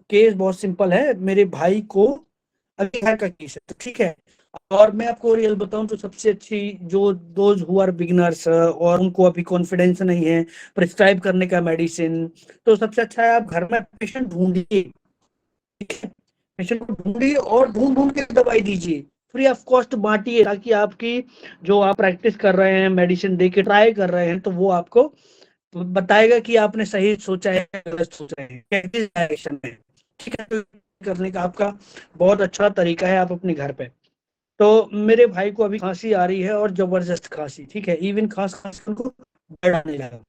Case बहुत simple है। मेरे भाई को अभी घर का केस है, तो ठीक है। और मैं आपको रियल बताऊं तो सबसे अच्छी जो दोज हु आर बिगिनर्स और उनको अभी कॉन्फिडेंस नहीं है प्रिस्क्राइब करने का मेडिसिन, तो सबसे अच्छा है आप घर में पेशेंट ढूंढिए। पेशेंट को ढूंढिए और ढूंढ ढूंढ के दवाई दीजिए, फ्री ऑफ कॉस्ट बांटिए, ताकि आपकी जो आप प्रैक्टिस कर रहे हैं, मेडिसिन दे के ट्राई कर रहे हैं, तो वो आपको बताएगा कि आपने सही सोचा है गलत सोच रहे हैं, किस डायरेक्शन में। ठीक है, करने का आपका बहुत अच्छा तरीका है आप अपने घर पे। तो मेरे भाई को अभी खांसी आ रही है और जबरदस्त खांसी, ठीक है, इवन खांस खांस के उनको ब्लड आने लगा।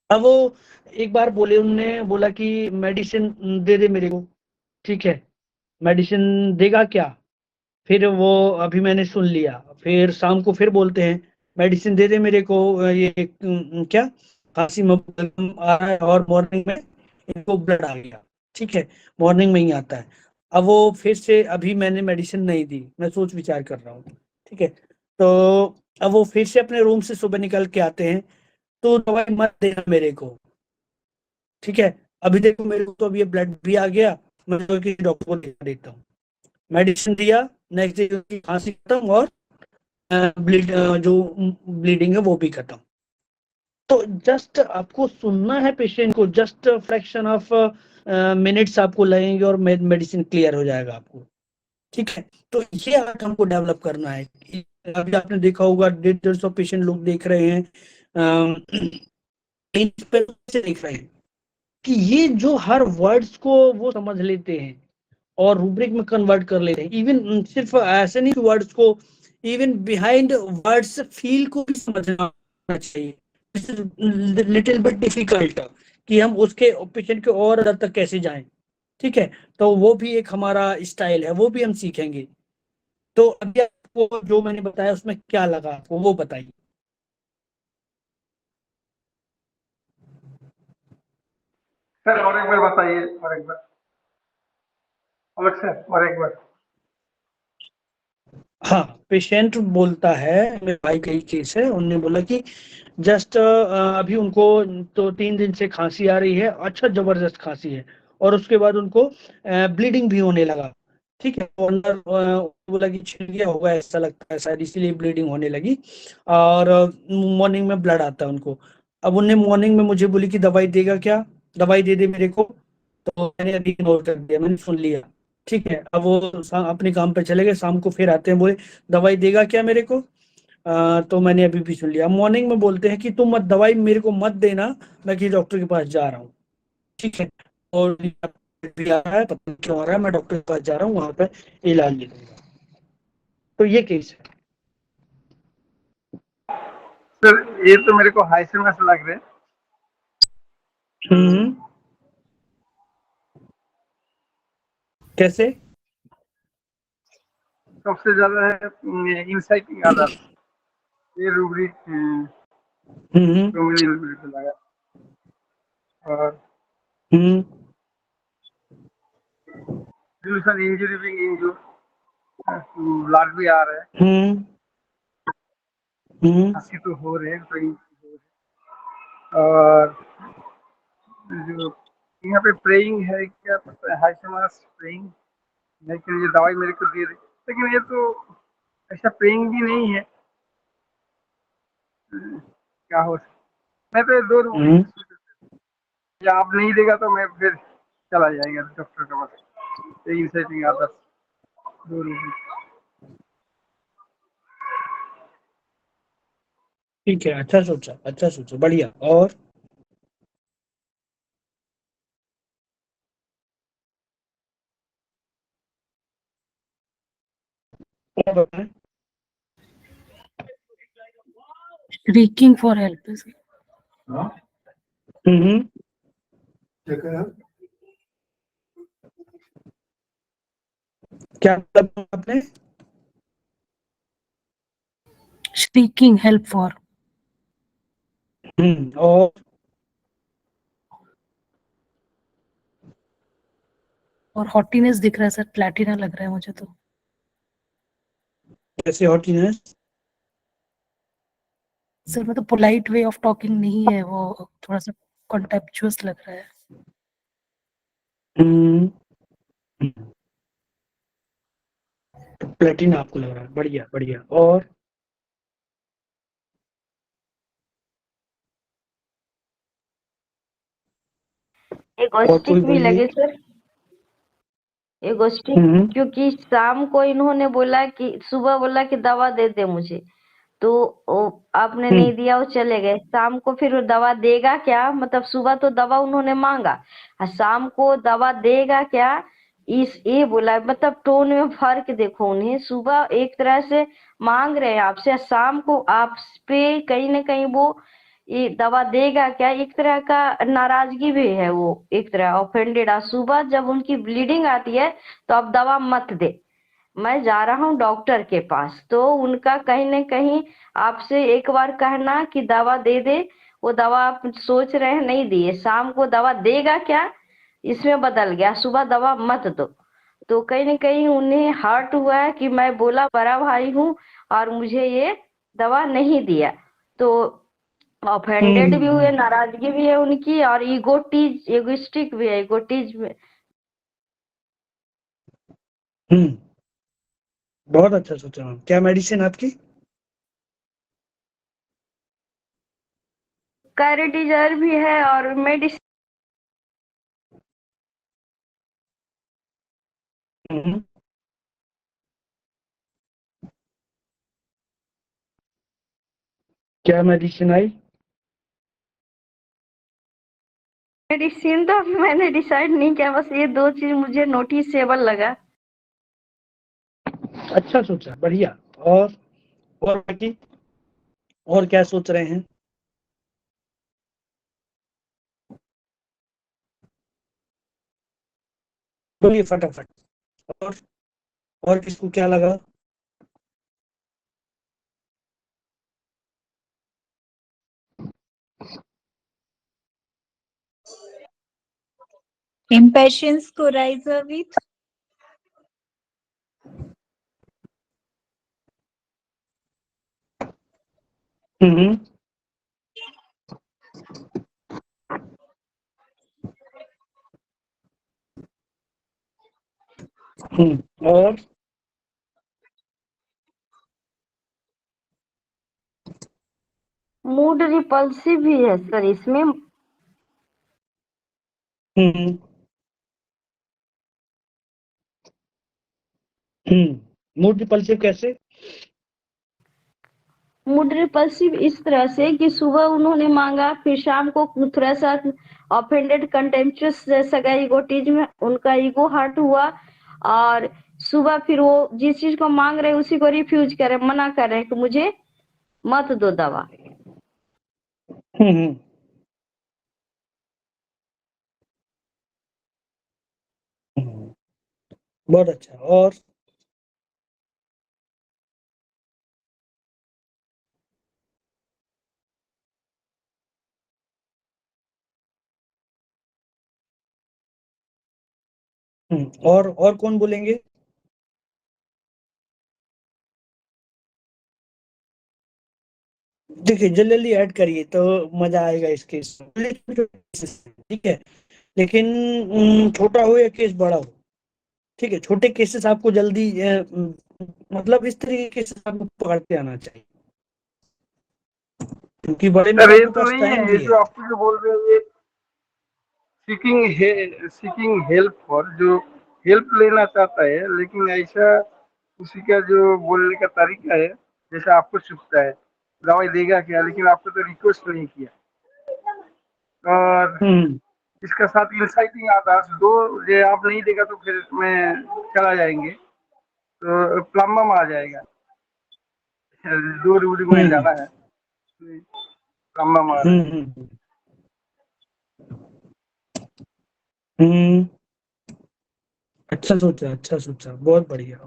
अब वो एक बार बोले, उन्होंने बोला कि मेडिसिन दे दे मेरे को, ठीक है, मेडिसिन देगा क्या? फिर वो अभी मैंने सुन लिया, फिर शाम को फिर बोलते हैं मेडिसिन दे दे मेरे को, ये क्या खांसी में बलगम आ रहा है और मॉर्निंग में इनको ब्लड आ गया, ठीक है, मॉर्निंग में ही आता है। अब वो फिर से अभी मैंने मेडिसिन नहीं दी, मैं सोच विचार कर रहा हूँ, ठीक है। तो अब वो फिर से अपने रूम से सुबह निकल के आते हैं, तो दवाई मत देना मेरे को, ठीक है, अभी देखो मेरे को तो अभी ये ब्लड भी आ गया, मैं तो किसी डॉक्टर को दिखा देता हूँ। मेडिसिन दिया, नेक्स्ट डे उसकी खांसी खत्म और जो ब्लीडिंग है वो भी खत्म। तो जस्ट आपको सुनना है पेशेंट को, जस्ट फ्रैक्शन ऑफ मिनट्स आपको लगेंगे और मेडिसिन क्लियर हो जाएगा आपको, ठीक है। तो ये आर्ट हमको डेवलप करना है। अभी आपने देखा होगा 150 पेशेंट लोग देख रहे हैं, से देख रहे हैं कि ये जो हर वर्ड्स को वो समझ लेते हैं और रूब्रिक में कन्वर्ट कर लेते हैं। इवन सिर्फ ऐसे नहीं वर्ड्स को, इवन बिहाइंड वर्ड्स फील को भी समझना चाहिए। लिटिल बिट डिफिकल्ट कि हम उसके पेशेंट के और अंदर तक कैसे जाएं, ठीक है। तो वो भी एक हमारा स्टाइल है, वो भी हम सीखेंगे। तो अभी आपको जो मैंने बताया उसमें क्या लगा आपको वो बताइए। सर और एक बार बताइए, और एक बार अलग से, और एक बार। हाँ, पेशेंट बोलता है, मेरे भाई का ही केस है, उन्होंने बोला कि जस्ट अभी उनको तो 3 दिन से खांसी आ रही है, अच्छा जबरदस्त खांसी है, और उसके बाद उनको ब्लीडिंग भी होने लगा, ठीक है, वो अंदर बोला कि छिल गया होगा, ऐसा लगता है शायद इसीलिए ब्लीडिंग होने लगी, और मॉर्निंग में ब्लड आता है उनको। अब उन्हें मॉर्निंग में मुझे बोली कि दवाई देगा क्या, दवाई दे दे मेरे को, तो मैंने अभी इग्नोर कर दिया, मैंने सुन लिया, ठीक है। अब वो अपने काम पे चले गए, शाम को फिर आते हैं, बोले दवाई देगा क्या मेरे को, तो मैंने अभी भी सुन लिया। मॉर्निंग में बोलते हैं कि तुम मत दवाई मेरे को मत देना, मैं किसी डॉक्टर के पास जा रहा हूँ, ठीक है, और भी आ रहा है, पता नहीं क्यों आ रहा है, मैं डॉक्टर के पास जा रहा हूँ, वहां पे इलाज ले लूंगा। तो ये केस है। सर ये तो मेरे को हाई से लग रहे हैं। हम्म, कैसे? सबसे ज्यादा है इंसाइटिंग अदर्स, ये रूब्रिक हम्म, तो मुझे रूब्रिक लगा। और हम्म, डिल्यूशन इंजरी भी इंजूर, ब्लड भी आ रहा है, हम्म, हम्म, खांसी तो हो रहे हैं, तो और जो यहाँ पे प्रेइंग है, क्या पता है, हाइसमास प्रेइंग, लेकिन ये दवाई मेरे को दे रही, लेकिन ये तो ऐसा प्रेइंग भी नहीं है। क्या हो, मैं तो ये दो रूबरी, हम्म। या आप नहीं देगा तो मैं फिर चला जाएगा डॉक्टर के पास, यही सेटिंग आता, दो रूबरी। ठीक है, अच्छा सोचा, अच्छा सोचा, बढ़िया। और क्या बताएं? Shrieking for help is हम्म, क्या मतलब आपने? shrieking help for और और हॉटीनेस दिख रहा है सर, प्लैटिना लग रहा है मुझे तो। कैसे हॉटीनेस? सर मतलब पोलाइट वे ऑफ टॉकिंग नहीं है वो, थोड़ा सा कॉन्टेम्पचुअस लग रहा है। हम्म, तो प्लेटिना आपको लग रहा है, बढ़िया बढ़िया। और कोई एगोस्टिक भी बोलिए। लगे सर, एगोस्टिक, हम्म क्योंकि शाम को इन्होंने बोला कि सुबह बोला कि दवा दे दे मुझे, तो आपने नहीं हम्म दिया, वो चले गए। शाम को फिर वो दवा देगा क्या, मतलब सुबह तो दवा उन्होंने मांगा और शाम को दवा देगा क्या, इस ये बोला। मतलब टोन में फर्क देखो, उन्हें सुबह एक तरह से मांग रहे हैं आपसे, शाम को आप पे कहीं ना कहीं वो ये दवा देगा क्या, एक तरह का नाराजगी भी है, वो एक तरह ऑफेंडेड। सुबह जब उनकी ब्लीडिंग आती है तो आप दवा मत दे, मैं जा रहा हूँ डॉक्टर के पास, तो उनका कहीं ना कहीं आपसे एक बार कहना कि दवा दे दे, वो दवा आप सोच रहे हैं नहीं दिए, शाम को दवा देगा क्या इसमें बदल गया, सुबह दवा मत दो। तो कहीं ना कहीं उन्हें हर्ट हुआ है कि मैं बोला बड़ा भाई हूँ और मुझे ये दवा नहीं दिया, तो ऑफेंडेड भी हुए, हम्म नाराजगी भी है उनकी, और एगोइस्टिक भी है, एगोटिज में। हम्म, बहुत अच्छा सोचा मैम। क्या मेडिसिन आपकी? कैरेडिजर भी है और मेडिसिन। हम्म, क्या मेडिसिन आई? मेडिसिन तो अभी मैंने डिसाइड नहीं किया, बस ये दो चीज मुझे नोटिसेबल लगा। अच्छा सोचा, बढ़िया। और बाकी और क्या सोच रहे हैं? बोलिए फटाफट। और और किसको क्या लगा? Impatience coryza with हम्म और मूड रिपल्सिव भी है सर इसमें। हम्म मूड रिपल्सिव कैसे? मूड रिपल्सिव इस तरह से कि सुबह उन्होंने मांगा, फिर शाम को थोड़ा सा ऑफेंडेड कंटेम्पचुअस जैसा का ईगोटिज्म, उनका ईगो हर्ट हुआ, और सुबह फिर वो जिस चीज को मांग रहे हैं उसी को रिफ्यूज कर रहे हैं, मना कर रहे हैं कि मुझे मत दो दवा। हम्म हम्म, बहुत अच्छा। और और कौन बोलेंगे? देखिए जल्दी ऐड करिए तो मजा आएगा इस केस में। ठीक है, लेकिन छोटा हो या केस बड़ा हो, ठीक है, छोटे केसेस आपको जल्दी मतलब इस तरीके के केसेस आपको पकड़ते आना चाहिए, क्योंकि बड़े में सर तो ये आपके तो पास नहीं टाइम है, ये भी जो है। आपको जो बोल रहे हैं ये सीकिंग हेल्प फॉर, जो हेल्प लेना चाहता है, लेकिन ऐसा उसी का जो बोलने का तरीका है जैसा आपको चुभता है, दवाई देगा क्या, लेकिन आपको तो रिक्वेस्ट नहीं किया। और हम्म इसका साथ इंसाइटिंग आता है दो, ये आप नहीं देगा तो फिर मैं चला जाएंगे, तो प्लम्बम आ जाएगा, दूर दूर में हम्म जाना है, प्लम्बम आ रहा है। हम्म हम्म हम्म, अच्छा सोचा, बहुत बढ़िया।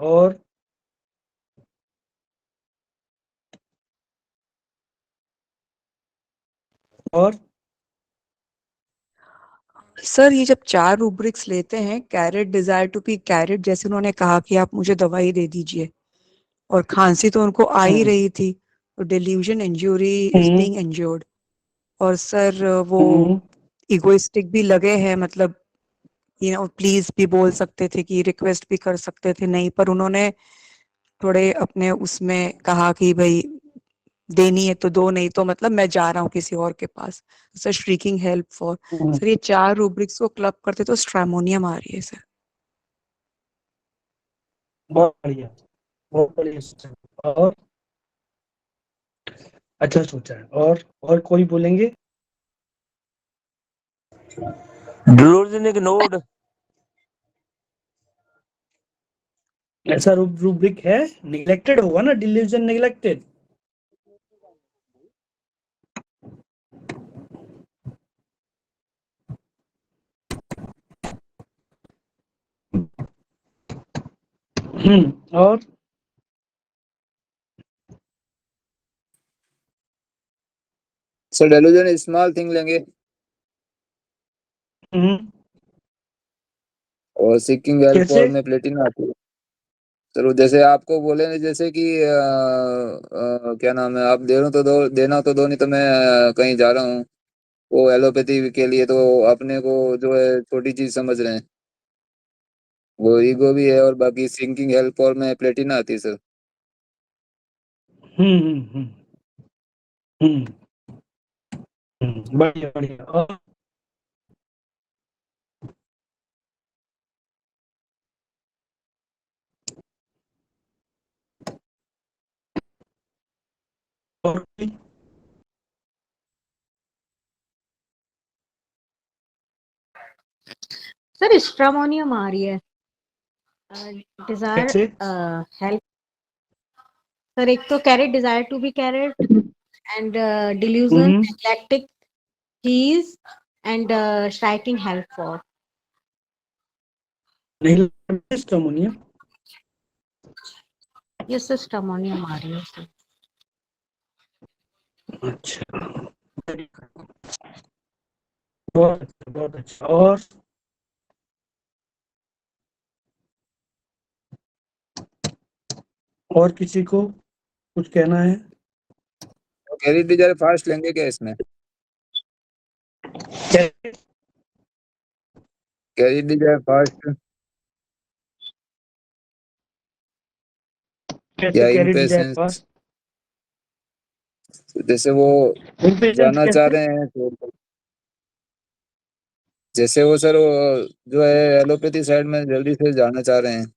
और सर ये जब 4 रूब्रिक्स लेते हैं, carat, desire to be carat, जैसे उन्होंने कहा कि आप मुझे दवाई दे दीजिए, और खांसी तो उनको आ ही हम्म रही थी, तो delusion injury is hmm being injured, और सर वो हम्म इगोइस्टिक भी लगे हैं, मतलब प्लीज भी बोल सकते थे, कि रिक्वेस्ट भी कर सकते थे, नहीं, पर उन्होंने थोड़े अपने उसमें कहा कि भाई देनी है तो दो, नहीं तो मतलब मैं जा रहा हूँ किसी और के पास। Sir seeking help for, sir ये 4 रूब्रिक्स को क्लब करते तो स्ट्रेमोनियम आ रही है सर। बहुत बढ़िया, बहुत बढ़िया सर। और अच्छा सोचा है। और कोई बोलेंगे? Delusion ignored. ऐसा रूब्रिक है? निग्लेक्टेड होगा ना, डिल्यूजन निग्लेक्टेड। और सर डेलुजन स्मॉल थिंग लेंगे और सीकिंग हेल्प कैसे? फॉर में प्लेटिना आती है सर। वो जैसे आपको बोले नहीं, जैसे कि क्या नाम है, आप दे रहे हो तो दो, देना तो दो, नहीं तो मैं कहीं जा रहा हूँ। वो एलोपैथी के लिए तो अपने को जो है छोटी चीज समझ रहे हैं, वो ईगो भी है। और बाकी सिंकिंग हेल्प फॉर में प्लेटिना आती है सर। बढ़िया बढ़िया। और कोई? सर स्ट्रामोनियम आ रही है। डिजायर कैसे? हेल्प सर, एक तो carried desire to be carried and delusion neglecting his and striking help for. नहीं, स्ट्रेमोनियम। यस सर, स्ट्रामोनियम आ रही है सर। अच्छा, बहुत अच्छा, बहुत अच्छा। और किसी को कुछ कहना है? कैरी डिजायर फास्ट लेंगे क्या इसमें? कैसे? कैरी डिजायर फास्ट या कैरी डिजायर इम्पेशंस, फास्ट? जैसे वो इम्पेशंस जाना चाह कैसे? रहे हैं तो, जैसे वो सर वो जो है एलोपैथी साइड में जल्दी से जाना चाह रहे हैं।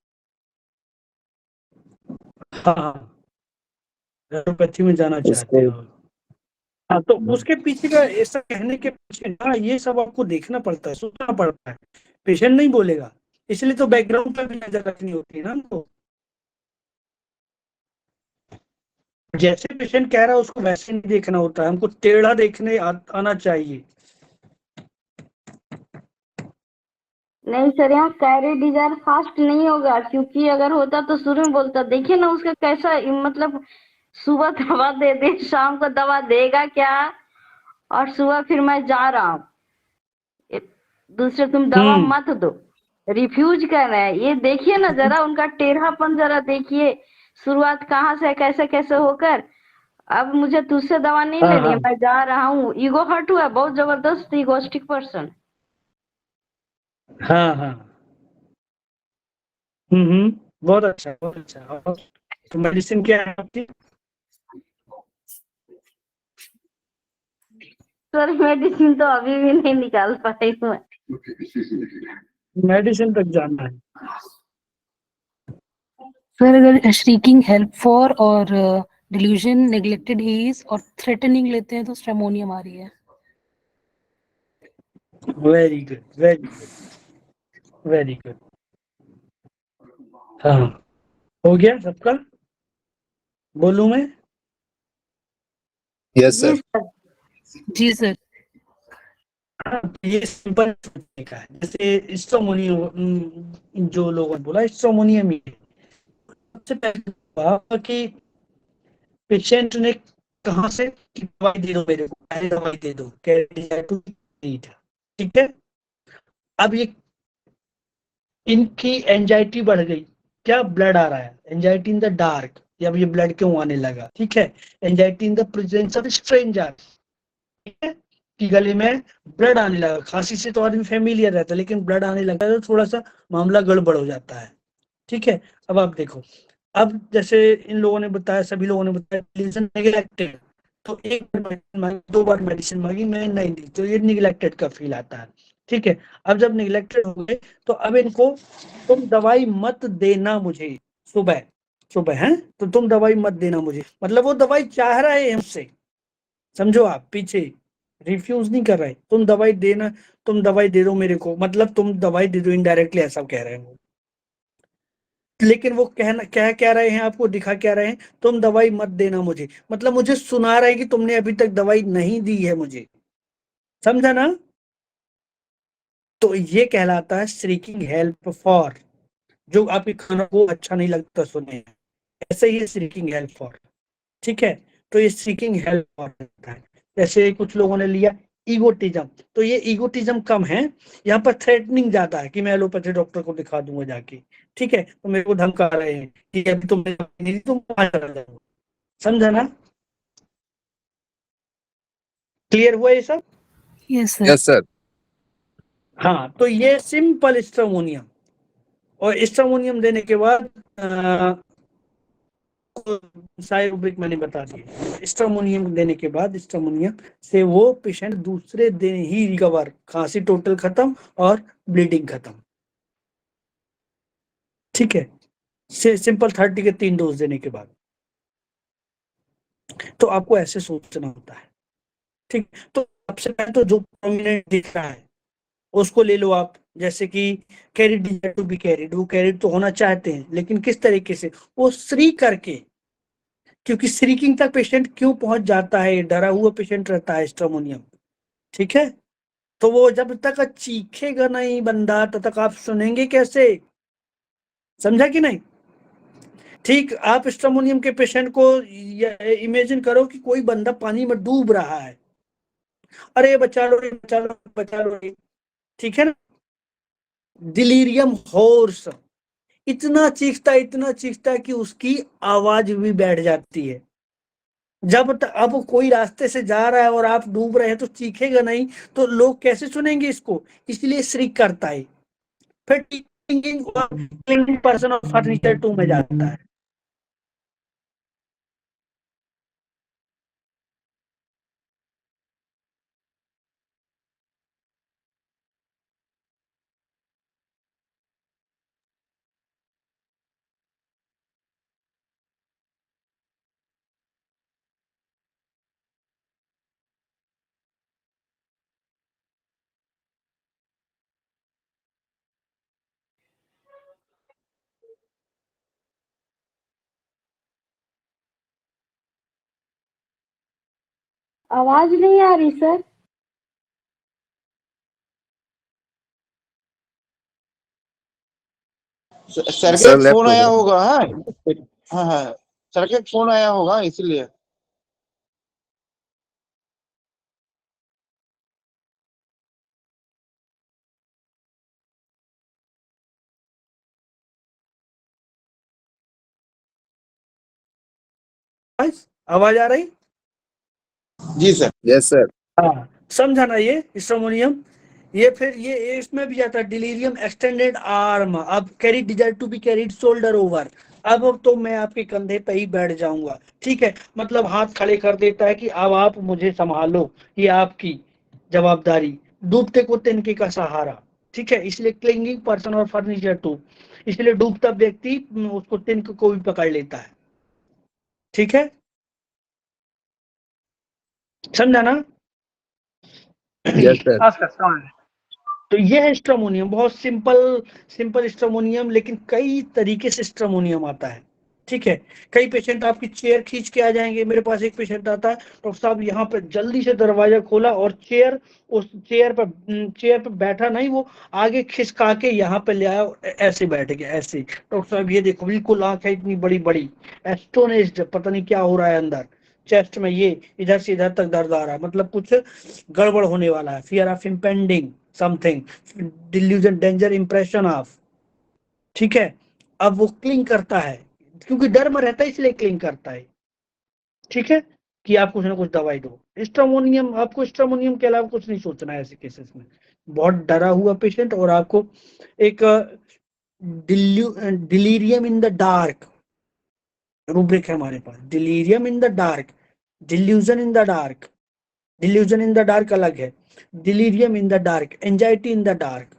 हाँ, एलोपैथी में जाना चाहते उसको हो। हाँ, तो उसके पीछे का ऐसा कहने के पीछे ना, ये सब आपको देखना पड़ता है, सोचना पड़ता है। पेशेंट नहीं बोलेगा, इसलिए तो बैकग्राउंड पे भी नजर रखनी होती है ना हमको। जैसे पेशेंट कह रहा है उसको वैसे नहीं देखना होता है, हमको टेढ़ा देखने आना चाहिए। नहीं सर, यहाँ कैरी डिजायर फास्ट नहीं होगा, क्योंकि अगर होता तो शुरू में बोलता। देखिए ना उसका कैसा, मतलब सुबह दवा दे दे, शाम को दवा देगा क्या? और सुबह फिर मैं जा रहा हूँ, दूसरे तुम दवा मत दो, रिफ्यूज कर रहे हैं। ये देखिए ना जरा, उनका टेढ़ापन जरा देखिए। शुरुआत कहाँ से कैसे कैसे होकर, अब मुझे तुझसे दवा नहीं हाँ लेनी है, हाँ मैं जा रहा हूँ। ईगो हर्ट हुआ, बहुत जबरदस्त ईगोस्टिक पर्सन। हाँ हाँ। बहुत अच्छा, बहुत अच्छा। और तो मेडिसिन क्या है आपकी? सर मेडिसिन तो अभी भी नहीं निकाल पाई हूँ मैं। मेडिसिन तक जाना है। सर अगर श्रीकिंग हेल्प फॉर और डिल्यूजन नेग्लेक्टेड हीज और थ्रेटनिंग लेते हैं तो स्ट्रेमोनियम आ रही है। Very good, very good, very good. हाँ, हो गया सबका? बोलूं मैं? यस जी सर। सर। जी सर। हाँ, ये सिंपल तरीका है। जैसे स्ट्रोमोनियम, जो लोगों ने बोला स्ट्रोमोनियम ही है। सबसे पहले कहा कि पेशेंट ने कहा से कि दवाई दे दो मेरे को, पहले दवाई दे दो, ठीक है। अब ये इनकी एंजाइटी बढ़ गई, क्या ब्लड आ रहा है, एंजाइटी इन द डार्क, या ये ब्लड क्यों आने लगा? ठीक है, anxiety in the presence of stranger, ठीक है। कि गले में ब्लड आने लगा। खांसी से तो आदमी फेमिलियर रहता है, लेकिन ब्लड आने लगता है तो थोड़ा सा मामला गड़बड़ हो जाता है। ठीक है, अब आप देखो, अब जैसे इन लोगों ने बताया, सभी लोगों ने बताया नेग्लेक्टेड, तो एक बार मेडिसिन मांगी, 2 बार मेडिसिन मांगी, मैं नहीं दी, तो ये निगलेक्टेड का फील आता है। ठीक है, अब जब निगलेक्टेड हो गए तो अब इनको तुम दवाई मत देना मुझे सुबह सुबह, है तो तुम दवाई मत देना मुझे, मतलब वो दवाई चाह रहे हैं हमसे, समझो आप, पीछे रिफ्यूज नहीं कर रहे, तुम दवाई देना, तुम दवाई दे दो मेरे को, मतलब तुम दवाई दे दो, इनडायरेक्टली ऐसा कह रहे हैं वो। लेकिन वो कहना क्या रहे हैं, आपको दिखा क्या रहे हैं, तुम दवाई मत देना मुझे, मतलब मुझे सुना रहे हैं कि तुमने अभी तक दवाई नहीं दी है मुझे, समझा ना। तो ये कहलाता है सीकिंग हेल्प फॉर, जो आपके खाना को अच्छा नहीं लगता सुने, ऐसे ही सीकिंग हेल्प फॉर। ठीक है, तो ये सीकिंग हेल्प फॉर होता है। जैसे कुछ लोगों ने लिया ईगोटिज्म, तो ये ईगोटिज्म कम है, यहाँ पर थ्रेटनिंग ज्यादा है कि मैं एलोपैथी डॉक्टर को दिखा दूंगा जाके। ठीक है, तो मेरे को धमका रहे हैं कि अभी तुम नहीं दी, तुम वहां चला जाओ, समझा ना, क्लियर हुआ ये सब। Yes sir. Yes sir. हाँ, तो ये सिंपल स्ट्रामोनियम, और स्ट्रामोनियम देने के बाद सारे रूब्रिक मैंने बता दिए। स्ट्रामोनियम देने के बाद स्ट्रामोनियम से वो पेशेंट दूसरे दिन ही रिकवर, खांसी टोटल खत्म और ब्लीडिंग खत्म। ठीक है, सिंपल 30 के 3 डोज देने के बाद। तो आपको ऐसे सोचना होता है। ठीक, तो सबसे पहले तो जो प्रोमिनेंट दिख रहा है उसको ले लो आप, जैसे कि carried desire to be carried, वो कैरिड तो होना चाहते हैं, लेकिन किस तरीके से, वो श्री करके, क्योंकि श्रीकिंग तक पेशेंट क्यों पहुंच जाता है, डरा हुआ पेशेंट रहता है स्ट्रामोनियम। ठीक है, तो वो जब तक चीखेगा नहीं बंदा तब तक आप सुनेंगे कैसे, समझा कि नहीं। ठीक, आप स्ट्रामोनियम के पेशेंट को इमेजिन करो कि कोई बंदा पानी में डूब रहा है, अरे बचा लो रे, बचा लो, बचा लो रे, ठीक है ना, डिलीरियम हॉर्स, इतना चीखता है कि उसकी आवाज भी बैठ जाती है। जब अब कोई रास्ते से जा रहा है और आप डूब रहे हैं तो चीखेगा नहीं, तो लोग कैसे सुनेंगे इसको, इसलिए श्रीक करता है। फिर टिंगिंग और क्लिंगिंग पर्सन और फर्नीचर 2 में जाता है। आवाज नहीं आ रही सर। सर का सर एक लेफ्ट फोन हो आया गया। होगा। हाँ हाँ, सर का एक फोन आया होगा इसलिए। आवाज आ रही, जी सर। Yes sir. हाँ समझा ना, ये स्ट्रोमोनियम, ये फिर ये इसमें भी आता है डिलीरियम एक्सटेंडेड आर्म, अब carry desire to be carried shoulder over, अब तो मैं आपके कंधे पे ही बैठ जाऊंगा। ठीक है, मतलब हाथ खड़े कर देता है कि अब आप मुझे संभालो, ये आपकी जवाबदारी, डूबते को तिनके का सहारा। ठीक है, इसलिए क्लिंगिंग पर्सन और फर्नीचर टू, इसलिए डूबता व्यक्ति उसको तिनक को भी पकड़ लेता है। ठीक है, समझा ना। Yes sir. हाँ सर समझ गए। तो ये है स्ट्रामोनियम, बहुत सिंपल सिंपल स्ट्रामोनियम, लेकिन कई तरीके से स्ट्रामोनियम आता है। ठीक है, कई पेशेंट आपकी चेयर खींच के आ जाएंगे। मेरे पास एक पेशेंट आता है, डॉक्टर साहब यहाँ पे जल्दी से दरवाजा खोला और चेयर, उस चेयर पर बैठा नहीं, वो आगे खिसका के यहाँ पे ले आया, ऐसे बैठ गया ऐसे। डॉक्टर साहब ये देखो, बिल्कुल आंख है इतनी बड़ी बड़ी, एस्टोनिश्ड, पता नहीं क्या हो रहा है अंदर चेस्ट में, ये इधर से इधर तक दर्द आ रहा है, मतलब कुछ गड़बड़ होने वाला है, fear of impending something, delusion, danger impression of. ठीक है, अब वो क्लिंग करता है, क्योंकि डर में रहता है इसलिए क्लिंग करता है। ठीक है, कि आप कुछ ना कुछ दवाई दो, स्ट्रामोनियम, आपको स्ट्रामोनियम के अलावा कुछ नहीं सोचना है ऐसे केसेस में। बहुत डरा हुआ पेशेंट और आपको एक delirium in the dark rubric है हमारे पास। Delirium in the dark, delusion in the dark, delusion in the dark अलग है, delirium in the dark, anxiety in the dark.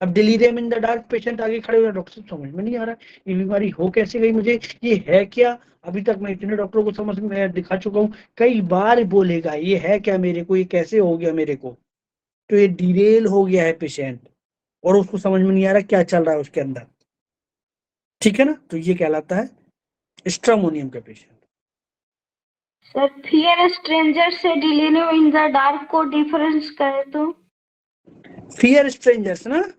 अब delirium in the dark patient आगे खड़े हुए, डॉक्टर साहब समझ में नहीं आ रहा ये बीमारी हो कैसे गई मुझे, ये है क्या। अभी तक मैं इतने डॉक्टरों को समझ में दिखा चुका हूँ, कई बार बोलेगा ये है क्या मेरे को, ये कैसे हो गया मेरे को। तो ये डिरेल हो गया है पेशेंट और उसको समझ में नहीं आ रहा क्या चल रहा है उसके अंदर, ठीक है ना। तो ये कहलाता है स्ट्रामोनियम का पेशेंट। सर फियर स्ट्रेंजर से डिलीरियम इन द डार्क को डिफरेंस करें तो? फियर स्ट्रेंजर्स ना, जी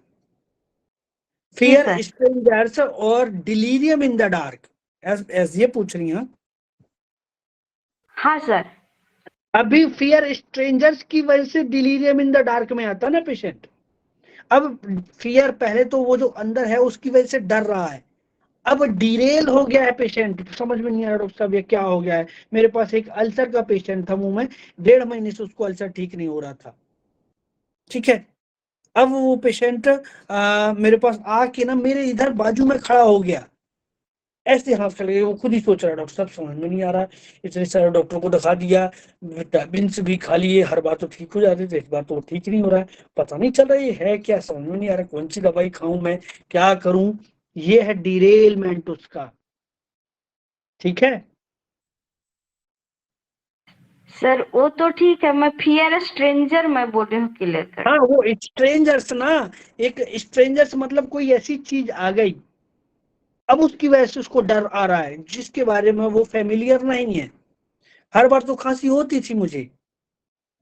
फियर सर। स्ट्रेंजर्स और delirium in the dark, S ये पूछ रही हैं। हाँ सर। अभी फियर स्ट्रेंजर्स की वजह से डिलीरियम इन द डार्क में आता ना पेशेंट। अब फियर पहले तो वो जो अंदर है उसकी वजह से डर रहा है, अब डिरेल हो गया है पेशेंट, समझ में नहीं आ रहा डॉक्टर साहब ये क्या हो गया है। मेरे पास एक अल्सर का पेशेंट था मुंह में, 1.5 महीने से उसको अल्सर ठीक नहीं हो रहा था, ठीक है। अब वो पेशेंट मेरे पास आके ना मेरे इधर बाजू में खड़ा हो गया, ऐसे हाथ चल गए, वो खुद ही सोच रहा है डॉक्टर साहब समझ में नहीं आ रहा। इतने सारे डॉक्टर को दिखा दिया, विटामिन भी खा लिए, हर बार तो ठीक हो जाते थे, इस बार तो ठीक नहीं हो रहा है, पता नहीं चल रहा ये है क्या, समझ में नहीं आ रहा कौन सी दवाई खाऊं मैं, क्या करूं। ये है डिरेलमेंट उसका, ठीक है। सर वो तो ठीक है, मैं फियर स्ट्रेंजर मैं बोल रही हूँ क्लियर कर। हाँ वो स्ट्रेंजर्स ना, एक स्ट्रेंजर्स मतलब कोई ऐसी चीज आ गई, अब उसकी वजह से उसको डर आ रहा है जिसके बारे में वो फेमिलियर नहीं है। हर बार तो खांसी होती थी मुझे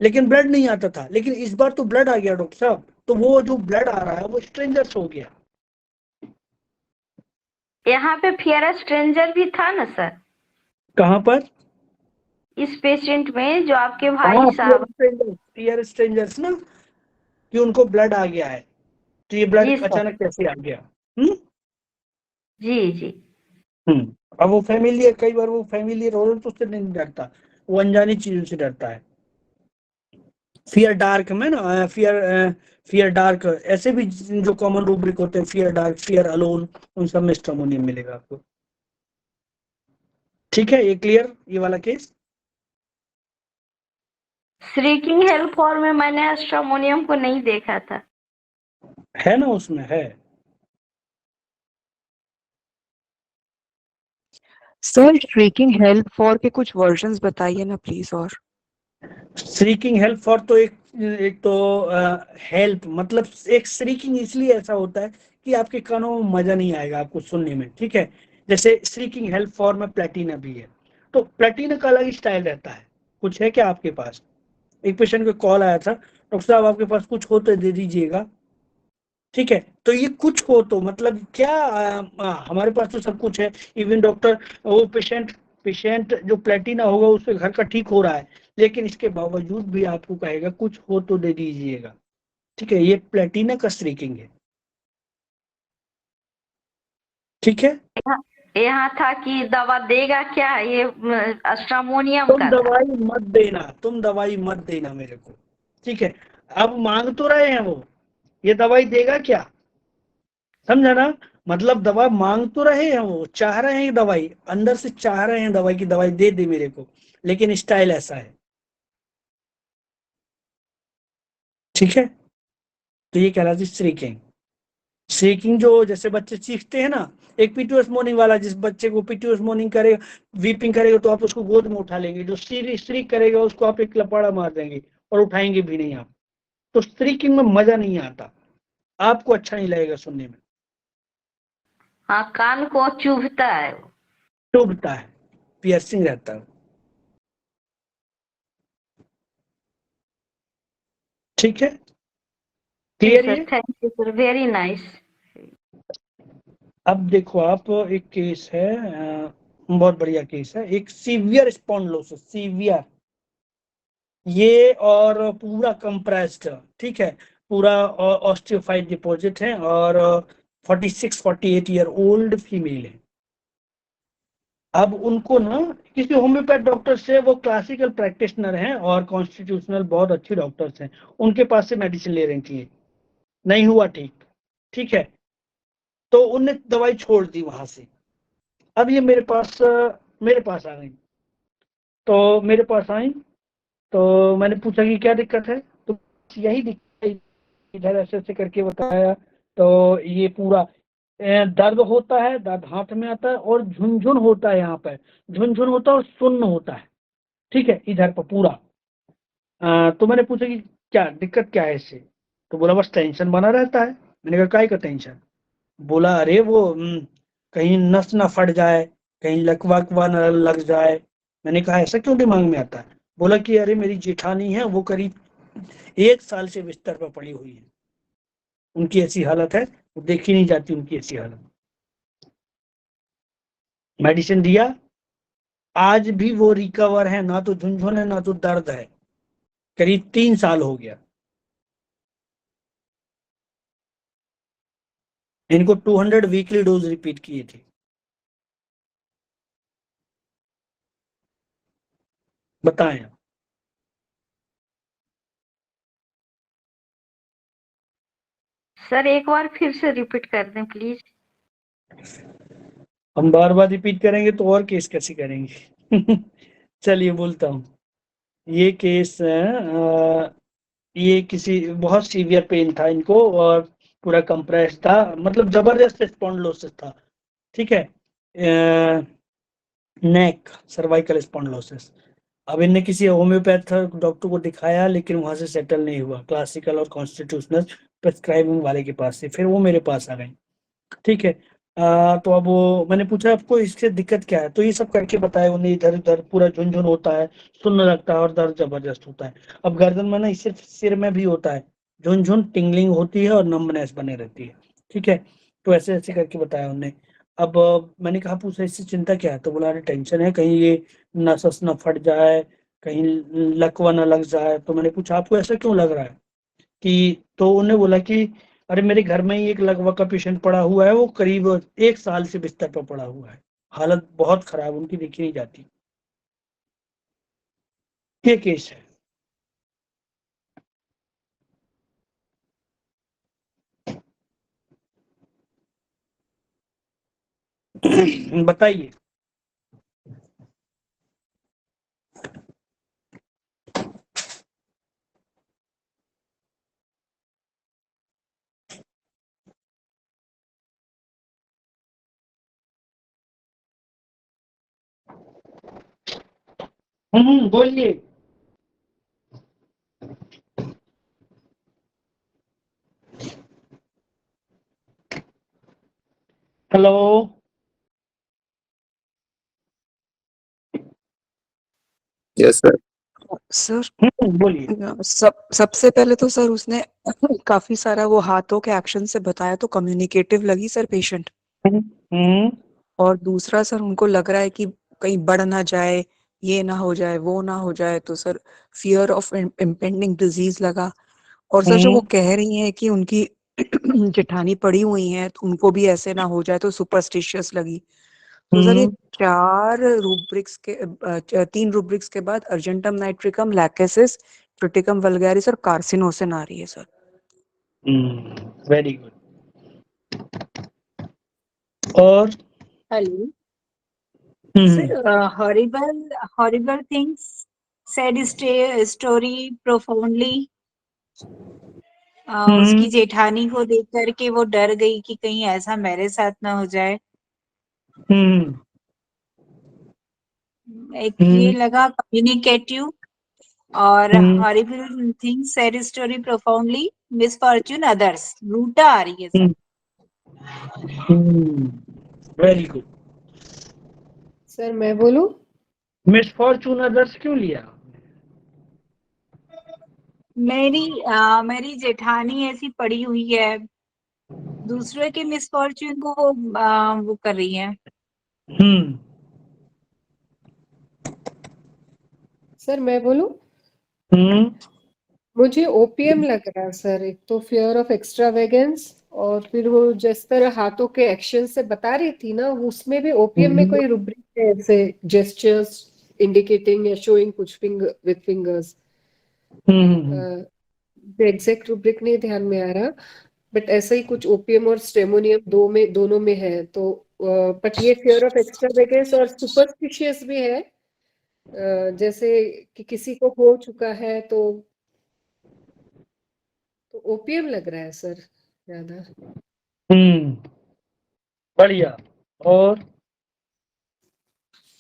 लेकिन ब्लड नहीं आता था, लेकिन इस बार तो ब्लड आ गया डॉक्टर साहब, तो वो जो ब्लड आ रहा है वो स्ट्रेंजर्स हो गया। यहाँ पे फियर स्ट्रेंजर भी था ना सर, कहाँ पर? इस पेशेंट में जो आपके हाँ भाई साहब। फियर स्ट्रेंजर्स ना, कि उनको ब्लड आ गया है, तो ये ब्लड जी सर। अचानक कैसे आ गया। हम्म जी जी। अब वो फैमिलियर, कई बार वो फैमिलियर हो तो उससे नहीं डरता, वो अनजानी चीजों से डरता है। फियर डार्क में ना, फियर डार्क ऐसे भी जो कॉमन रूब्रिक होते हैं, फियर डार्क, फियर अलोन, उन सब में स्ट्रामोनियम मिलेगा आपको, ठीक है। ये क्लियर ये वाला केस। श्रीकिंग हेल्प फॉर में मैंने स्ट्रामोनियम को नहीं देखा था। है ना, उसमें है। सर श्रीकिंग हेल्प फॉर के कुछ वर्जन्स बताइए ना प्लीज। और श्रीकिंग हेल्प फॉर तो एक तो हेल्प मतलब एक श्रीकिंग इसलिए ऐसा होता है कि आपके कानों में मजा नहीं आएगा आपको सुनने में, ठीक है। जैसे श्रीकिंग हेल्प फॉर में प्लेटिना भी है, तो प्लेटिना का अलग स्टाइल रहता है। कुछ है क्या आपके पास? एक पेशेंट को कॉल आया था, डॉक्टर साहब आपके पास कुछ हो तो दे दीजिएगा, ठीक है। तो ये कुछ हो तो मतलब क्या, हमारे पास तो सब कुछ है। इवन डॉक्टर, वो पेशेंट पेशेंट जो प्लेटिना होगा उसके घर का ठीक हो रहा है, लेकिन इसके बावजूद भी आपको कहेगा कुछ हो तो दे दीजिएगा, ठीक है। ये प्लेटिना का स्ट्रीकिंग है, ठीक है। यहाँ था कि दवा देगा क्या, ये स्ट्रामोनियम तुम का था। दवाई मत देना, तुम दवाई मत देना मेरे को, ठीक है। अब मांग तो रहे हैं वो, ये दवाई देगा क्या, समझा ना। मतलब दवा मांग तो रहे हैं वो, चाह रहे हैं दवाई, अंदर से चाह रहे हैं दवाई की दवाई दे दे मेरे को, लेकिन स्टाइल ऐसा है, ठीक है। तो ये कहलाती है श्रीकिंग। श्रीकिंग जो जैसे बच्चे चीखते हैं ना, एक पीटूएस मॉर्निंग वाला, जिस बच्चे को पीटूएस मॉर्निंग करेगा, वीपिंग करेगा तो आप उसको गोद में उठा लेंगे, जो श्रीक करेगा उसको आप एक लपाड़ा मार देंगे और उठाएंगे भी नहीं आप। तो श्रीकिंग में मजा नहीं आता, आपको अच्छा नहीं लगेगा सुनने में, हाँ कान को चुभता है। चुभता है, पियर्सिंग रहता है, ठीक है। जी क्लियर सर, ये। Thank you sir, very nice. अब देखो आप, एक केस है, बहुत बढ़िया केस है, एक सीवियर स्पॉन्डिलोसिस, सीवियर ये, और पूरा कंप्रेस्ड, ठीक है, पूरा ऑस्टियोफाइड डिपॉजिट है, और 46-48 ईयर ओल्ड फीमेल है, अब उनको ना किसी होम्योपैथ डॉक्टर से, वो क्लासिकल प्रैक्टिशनर हैं और कॉन्स्टिट्यूशनल बहुत अच्छे डॉक्टर्स हैं, उनके पास से मेडिसिन ले रही थी, नहीं हुआ ठीक, ठीक है, तो उनने दवाई छोड़ दी वहां से। अब ये मेरे पास आ गई, तो मेरे पास आई, तो मैंने पूछा कि क्या दिक्कत है, तो यही दिक्कत, इधर ऐसे ऐसे करके बताया। तो ये पूरा दर्द होता है, दर्द हाथ में आता है और झुनझुन होता है, यहाँ पे झुनझुन होता है और सुन्न होता है, ठीक है, इधर पर पूरा। तो मैंने पूछा कि क्या दिक्कत क्या है इससे, तो बोला बस टेंशन बना रहता है। मैंने कहा काय का टेंशन, बोला अरे वो कहीं नस ना फट जाए, कहीं लकवा वकवा न लग जाए। मैंने कहा ऐसा क्यों दिमाग में आता है, बोला कि अरे मेरी जेठानी है, वो करीब 1 साल से बिस्तर पर पड़ी हुई है, उनकी ऐसी हालत है, वो देखी नहीं जाती उनकी ऐसी हालत। मेडिसिन दिया, आज भी वो रिकवर है, ना तो झुनझुन है ना तो दर्द है, करीब 3 साल हो गया। इनको 200 वीकली डोज रिपीट किए थे। बताएं आप। सर एक बार फिर से रिपीट कर दें प्लीज। हम बार बार रिपीट करेंगे तो और केस कैसे करेंगे। चलिए बोलता हूँ। ये केस ये किसी बहुत सीवियर पेन था इनको और पूरा कंप्रेस था, मतलब जबरदस्त स्पॉन्डिलोसिस था, ठीक है, नेक सर्वाइकल स्पॉन्डिलोसिस। अब इनने किसी होम्योपैथ डॉक्टर को दिखाया, लेकिन वहां से सेटल नहीं हुआ, क्लासिकल और कॉन्स्टिट्यूशनल प्रिस्क्राइबिंग वाले के पास से, फिर वो मेरे पास आ गई, ठीक है। तो अब वो मैंने पूछा आपको इससे दिक्कत क्या है, तो ये सब करके बताया उन्हें, इधर उधर पूरा झुनझुन होता है, सुन्न लगता है और दर्द जबरदस्त होता है। अब गर्दन में नहीं, सिर्फ सिर में भी होता है, झुनझुन टिंगलिंग होती है और नंबनेस बने रहती है, ठीक है। तो ऐसे ऐसे करके बताया उन्होंने। अब मैंने कहा पूछा इससे चिंता क्या है, तो बोला अरे टेंशन है, कहीं ये नस वस न फट जाए, कहीं लकवा न लग जाए। तो मैंने पूछा आपको ऐसा क्यों लग रहा है, कि तो उन्होंने बोला कि अरे मेरे घर में ही एक लगवा का पेशेंट पड़ा हुआ है, वो करीब 1 साल से बिस्तर पर पड़ा हुआ है, हालत बहुत खराब, उनकी देखी नहीं जाती। ये केस है। बताइए। बोलिए। हेलो। Yes sir. सर बोलिए। सबसे पहले तो सर उसने काफी सारा वो हाथों के एक्शन से बताया, तो कम्युनिकेटिव लगी सर पेशेंट। हम्म और दूसरा सर उनको लग रहा है कि कहीं बढ़ ना जाए, ये ना हो जाए, वो ना हो जाए, तो sir fear of impending disease लगा। और सर जो वो हम्म कह रही हैं कि उनकी जेठानी पड़ी हुई हैं, तो उनको भी ऐसे ना हो जाए, तो सुपरस्टिशियस लगी। तो सर ये हम्म 3 रूब्रिक्स के बाद argentum nitricum, lachesis, Triticum vulgaris और कार्सिनोसिन आ रही है सर। Very good. और Hello. हम्म Sir, horrible things. Story profoundly. उसकी हम्म जेठानी को देख करके वो डर गई कि कहीं ऐसा मेरे साथ ना हो जाए। हम्म एक ये हम्म लगा कम्युनिकेटिव और hmm horrible things sad story profoundly misfortune others. रूटा आ रही है सर। Very good. सर मैं बोलूं? मिसफॉर्चून अदर्स क्यों लिया? मेरी जेठानी ऐसी पड़ी हुई है, दूसरे के मिसफॉर्च्यून को वो कर रही है। हम्म सर मैं बोलूं? हम्म मुझे ओपीएम लग रहा है सर। एक तो फियर ऑफ एक्स्ट्रावेगेंस और फिर वो जिस तरह हाथों के एक्शन से बता रही थी ना, उसमें भी ओपीएम में कोई रुब्रिक है ऐसे जेस्चर्स इंडिकेटिंग या शोइंग कुछ finger with fingers, exact rubric नहीं ध्यान में आ रहा, बट ऐसा ही कुछ ओपीएम और स्टेमोनियम दोनों में है। तो बट ये फियर ऑफ एक्स्ट्रावेगेंस और सुपरस्टिशियस भी है, जैसे कि किसी को हो चुका है तो ओपीएम लग रहा है सर ज्यादा। बढ़िया। और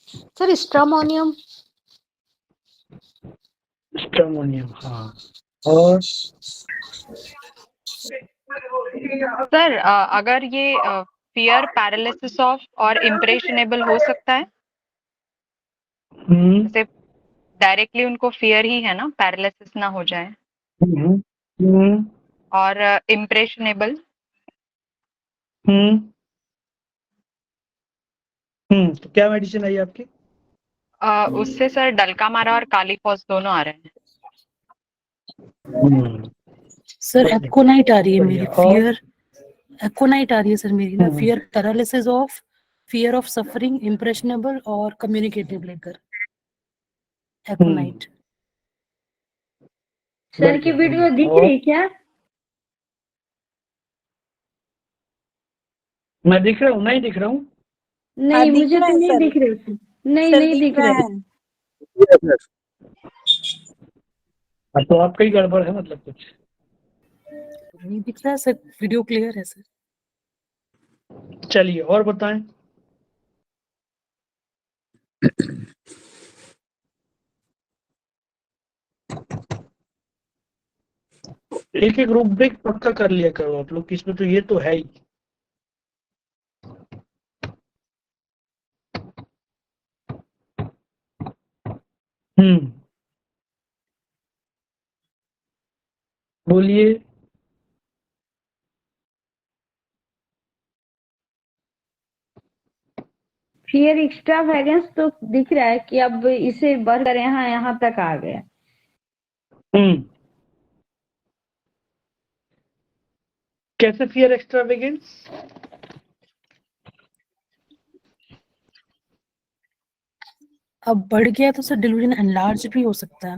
सर स्ट्रामोनियम। स्ट्रामोनियम, हाँ। और सर अगर ये फियर पैरालिसिस ऑफ और इम्प्रेशनेबल हो सकता है, हम्म जैसे डायरेक्टली उनको फियर ही है ना, पैरालिसिस ना हो जाए, हम्म हम्म और इम्प्रेशनेबल। हम्म तो क्या मेडिसिन आई आपकी? उससे सर डलका मारा और काली फौज दोनों आ रहे हैं। सर एकोनाइट आ रही है मेरी, बढ़िया। और फियर एकोनाइट आ रही है सर मेरी ना, fear paralysis of, fear of suffering, impressionable और कम्युनिकेटिव लेकर एकोनाइट। सर की वीडियो दिख रही क्या? मैं दिख रहा हूँ, नहीं दिख रहा हूँ? नहीं, दिख मुझे रहा तो है नहीं सर, दिख रहे। नहीं सर नहीं दिख दिख रहा रहे। है। तो आपका ही गड़बड़ है मतलब कुछ। नहीं दिख रहा है सर, वीडियो क्लियर है सर। चलिए और बताएं। एक एक रूब्रिक पक्का कर लिया करो आप लोग, इसमें तो ये तो है ही। बोलिए। फियर एक्स्ट्रावेगेंस तो दिख रहा है कि अब इसे बढ़कर यहाँ तक आ गया। कैसे फियर एक्स्ट्रावेगेंस? अब बढ़ गया तो सर डिल्यूजन एनलार्ज भी हो सकता है।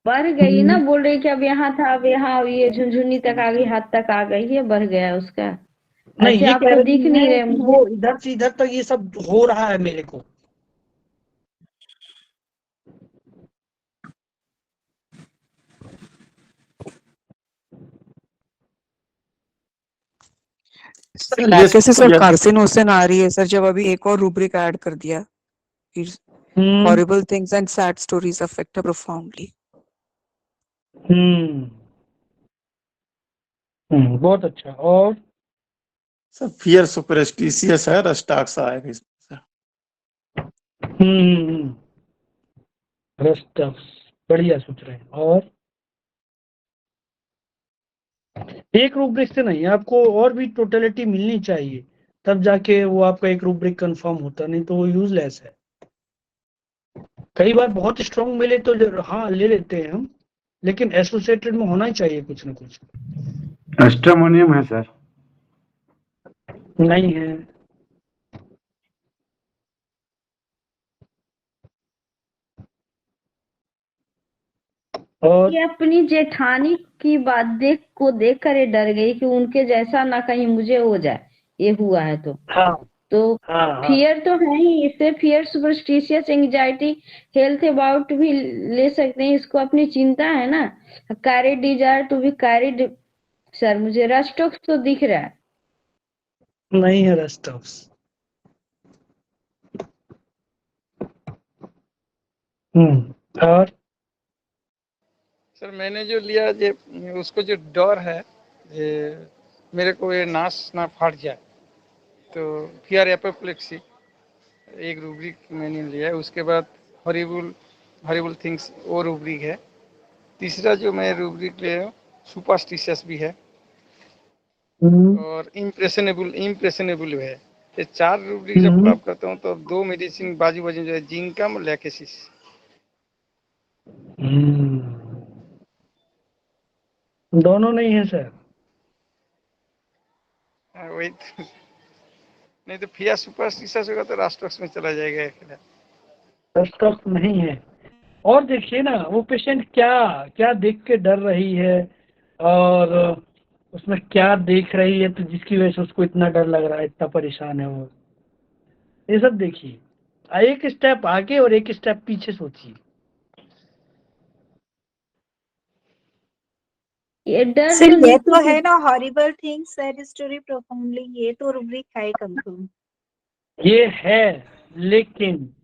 बढ़ गई ना, बोल रही कि अब यहाँ था, अब यहाँ ये झुनझुनी तक आ गई, हाथ तक आ गई है, बढ़ गया उसका। नहीं, ऐसे ये कह आपको दिख रही नहीं है रहे कि मुझे। वो इधर से इधर तक ये सब हो रहा है मेरे को। सर लैकेसिस और कार्सिनोसिन आ रही है सर, जब अभी एक और रूब्रिक ऐड कर दिया। Horrible things and sad stories affect her profoundly. बहुत अच्छा। और सर फियर सुपरस्टिशियस है, रस्टाक्स आएगा इसमें। रस्टफ, बढ़िया सोच रहे हैं। और एक रूब्रिक से नहीं, आपको और भी टोटलिटी मिलनी चाहिए, तब जाके वो आपका एक रूब्रिक कंफर्म होता, नहीं तो वो यूजलेस है। कई बार बहुत स्ट्रॉन्ग मिले तो हाँ ले लेते हैं हम, लेकिन एसोसिएटेड में होना ही चाहिए कुछ ना कुछ। एस्ट्रामोनियम है सर। नहीं है। और ये अपनी जेठानी की बात देख कर ये डर गई कि उनके जैसा ना कहीं मुझे हो जाए, ये हुआ है तो। हाँ तो हाँ फियर तो है ही, इससे fear superstitious anxiety health about भी ले सकते हैं, इसको अपनी चिंता है ना। Carried desire to be carried. Sir मुझे रस्टॉक्स तो दिख रहा है। नहीं है रस्टॉक्स। और सर मैंने जो लिया ये उसको जो डर है, ये मेरे को ये नाश ना फाट जाए, तो फियर एपोप्लेक्सी एक रूब्रिक मैंने लिया है। उसके बाद हॉरिबल थिंग्स वो रूब्रिक है। तीसरा जो मैं रूब्रिक ले रहा हूँ सुपरस्टिशियस भी है, और इम्प्रेशनेबल है। ये 4 रूब्रिक जब प्राप्त करता हूँ तो 2 मेडिसिन बाजू बाजू जो है, जिंकम और लैकेसिस। दोनों नहीं है सर। हाँ, वही तो। नहीं तो फियर सुपरस्टिशियस होगा तो रास्टॉक्स में चला जाएगा अकेला। स्टॉक नहीं है। और देखिए ना वो पेशेंट क्या क्या देख के डर रही है और उसमें क्या देख रही है तो जिसकी वजह से उसको इतना डर लग रहा है, इतना परेशान है वो। ये सब देखिए, एक स्टेप आगे और एक स्टेप पीछे सोचिए। ये डर सर तो ये तो बिल्कुल है ना, horrible things sad story profoundly, ये तो रुब्रिक है कंफर्म। ये है, लेकिन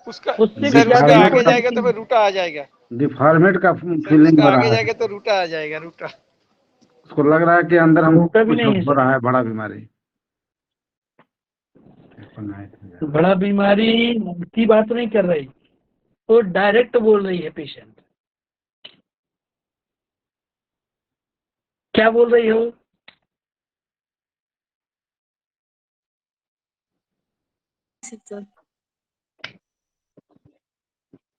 उसका उससे भी सर उसका ज्यादा आगे डिफॉर्मेट का जाएगा तो इम्पोर्टेंट फिर रूटा आ जाएगा। डिफॉर्मेट का सर फीलिंग उसका हो आगे रहा है, जाएगा तो रूटा आ जाएगा, रूटा। उसको लग रहा है कि अंदर हम होता भी कुछ नहीं है हो सर। रहा है, बड़ा बीमारी। देखो नाइट में जा। बड़ा बीमारी की बात नहीं कर रही, तो डायरेक्ट बोल रही है पेशेंट। क्या बोल रही हो?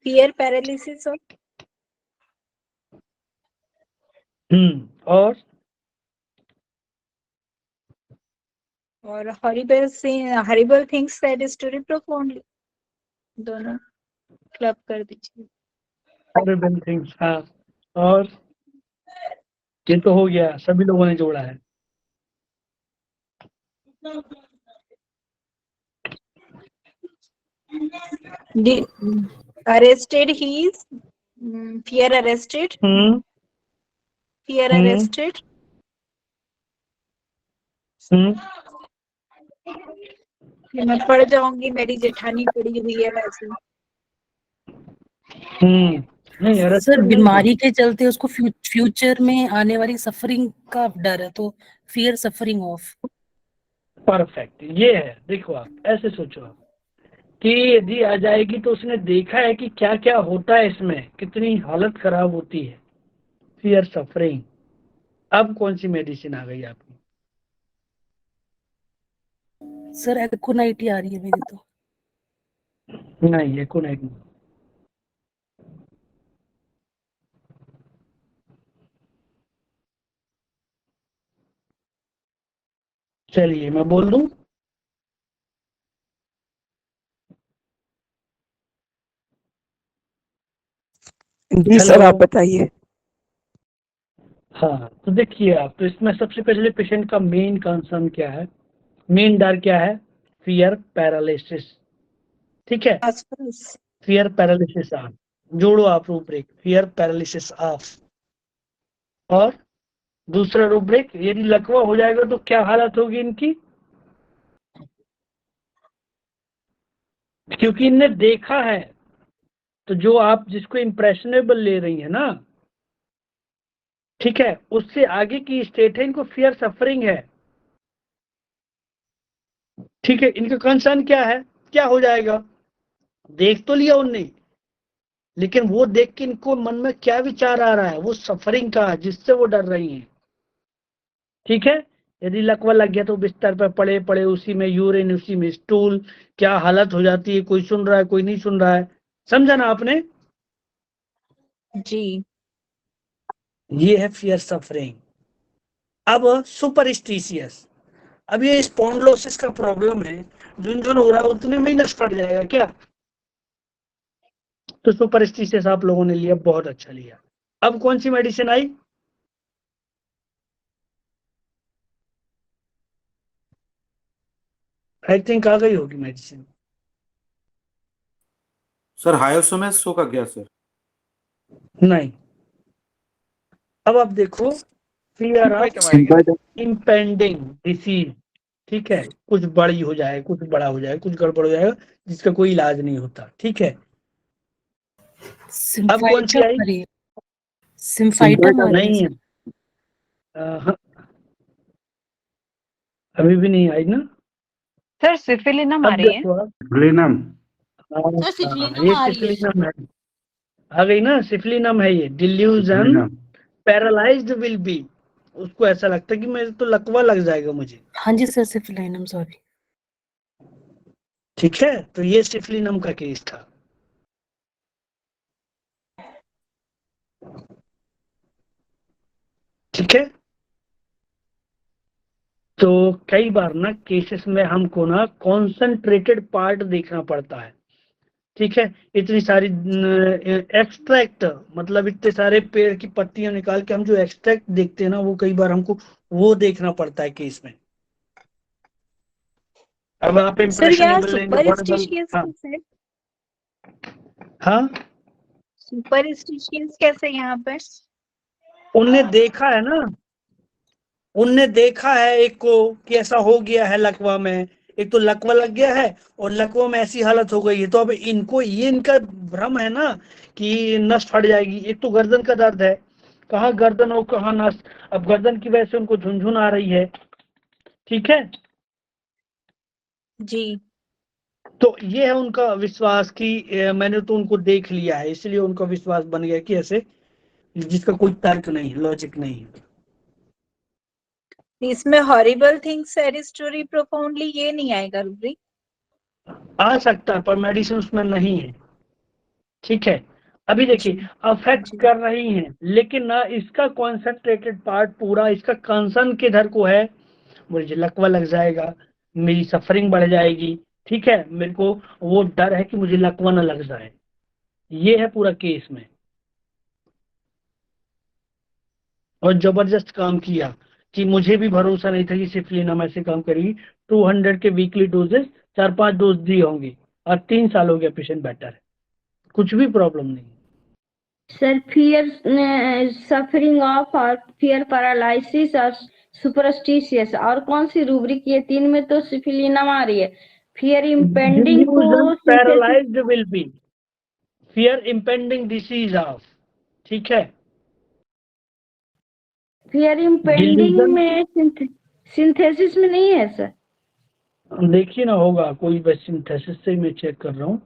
फियर पैरालिसिस और horrible things sad story profoundly, दोनों क्लब कर दीजिए। हॉरिबल थिंग्स, हाँ। और ये तो हो गया, सभी लोगों ने जोड़ा है। Arrested, he is fear arrested, hmm fear hmm arrested, हम्म ये मैं पढ़ जाऊंगी, मेरी जेठानी पड़ी हुई है वैसे। नहीं सर arrested नहीं है। बीमारी के चलते उसको फ्यूचर में आने वाली सफरिंग का डर है, तो फियर सफरिंग ऑफ। परफेक्ट, ये है। देखो आप ऐसे सोचो आप कि यदि आ जाएगी तो उसने देखा है कि क्या क्या होता है इसमें, कितनी हालत खराब होती है, फियर सफरिंग। अब कौन सी मेडिसिन आ गई आपकी? सर एकोनाइट ही आ रही है मेरी तो। नहीं, ये को नहीं। चलिए मैं बोल दूं। जी सर, हेलो। आप बताइए। हाँ तो देखिए आप, तो इसमें सबसे पहले पेशेंट का मेन कंसर्न क्या है, मेन डर क्या है? Fear paralysis. ठीक है, फियर पैरालिसिस ऑफ। जोड़ो आप रूब्रिक, फियर पैरालिसिस ऑफ। और दूसरा रूब्रिक, यदि लकवा हो जाएगा तो क्या हालत होगी इनकी? क्योंकि इनने देखा है, तो जो आप जिसको इम्प्रेशनेबल ले रही है ना, ठीक है, उससे आगे की स्टेट है, इनको फियर सफरिंग है। ठीक है, इनका कंसर्न क्या है, क्या हो जाएगा? देख तो लिया उनने, लेकिन वो देख के इनको मन में क्या विचार आ रहा है, वो सफरिंग का, जिससे वो डर रही है। ठीक है, यदि लकवा लग गया तो बिस्तर पर पड़े पड़े उसी में यूरिन, उसी में स्टूल, क्या हालत हो जाती है, कोई सुन रहा है कोई नहीं सुन रहा है। समझा ना आपने? जी। ये है फियर सफरिंग। अब सुपरस्टिशियस, अब ये स्पॉन्डिलोसिस का प्रॉब्लम है, जुन जुन हो रहा है उतने में ही नस पड़ जाएगा क्या? तो सुपरस्टिशियस आप लोगों ने लिया, बहुत अच्छा लिया। अब कौन सी मेडिसिन आई? आई थिंक आ गई होगी मेडिसिन। सर हायोसोमेस शो का क्या सर? नहीं, अब आप देखो, फियर ऑफ इम्पेंडिंग डिसीज। ठीक है, कुछ बड़ी हो जाए, कुछ बड़ा हो जाए, कुछ गड़बड़ हो जाएगा जिसका कोई इलाज नहीं होता। ठीक है, अब कौन सी आई? सिम्फाइटम आ रही है नहीं है। सर। हाँ, अभी भी नहीं आई ना। सर सिफिलिनम आ अब रही है। देखो आप, सिफिलिनम। सर सिफिलिनम ये आ रही है। सिफिलिनम है, आ गई ना, सिफिलिनम है ये। डिल्यूजन सिफिलिनम। पैरालाइज्ड विल बी, उसको ऐसा लगता है कि मेरे तो लकवा लग जाएगा मुझे। हाँ जी सर, सिफिलिनम, सॉरी। ठीक है, तो ये सिफिलिनम का केस था। ठीक है, तो कई बार ना केसेस में हमको ना कॉन्सेंट्रेटेड पार्ट देखना पड़ता है, ठीक है। इतनी सारी एक्सट्रैक्ट, मतलब इतने सारे पेड़ की पत्तियां निकाल के हम जो एक्सट्रैक्ट देखते हैं ना, वो कई बार हमको वो देखना पड़ता है केस में। अब आप सर यहाँ इम्प्रेशनेबल लेंगे सुपरस्टिशियस हाँ कैसे? हाँ, सुपरस्टिशियस कैसे यहाँ पे? उनने देखा है ना, उनने देखा है एक को कि ऐसा हो गया है लकवा में, एक तो लकवा लग गया है और लकवा में ऐसी हालत हो गई है। तो अब इनको ये इनका भ्रम है ना कि नस फट जाएगी। एक तो गर्दन का दर्द है, कहाँ गर्दन और कहाँ नस, अब गर्दन की वजह से उनको झुनझुन आ रही है, ठीक है। जी। तो ये है उनका विश्वास कि मैंने तो उनको देख लिया है, इसलिए उनका विश्वास बन गया कि ऐसे, जिसका कोई तर्क नहीं, लॉजिक नहीं है। इसमें horrible things sad story profoundly ये नहीं आएगा रूब्रिक? आ सकता है पर मेडिसिन उसमें नहीं है, ठीक है। अभी देखिए अफेक्ट कर रही हैं, लेकिन ना इसका कॉन्सेंट्रेटेड पार्ट पूरा, इसका कंसर्न किधर को है, मुझे लकवा लग जाएगा, मेरी सफरिंग बढ़ जाएगी, ठीक है, मेरे को वो डर है कि मुझे लकवा ना लग जाए, ये है पूरा केस में। और जबरदस्त काम किया कि मुझे भी भरोसा नहीं था कि सिफलिनम ऐसे काम करेगी। 200 के वीकली डोजेस 4-5 डोज दी होंगी और 3 साल हो गया, पेशेंट बेटर है, कुछ भी प्रॉब्लम नहीं। सर फियर सफरिंग ऑफ और फियर पैरालिसिस और सुपरस्टिशियस, और कौन सी रूब्रिक? ये 3 में तो सिफिलिनम आ रही है। फियर इम्पेंडिंग को paralysed will B, fear impending disease of, ठीक है। फियर इम्पेंडिंग में सिंथेसिस में नहीं है सर? देखिए ना, होगा कोई, बस सिंथेसिस से मैं चेक कर रहा हूँ।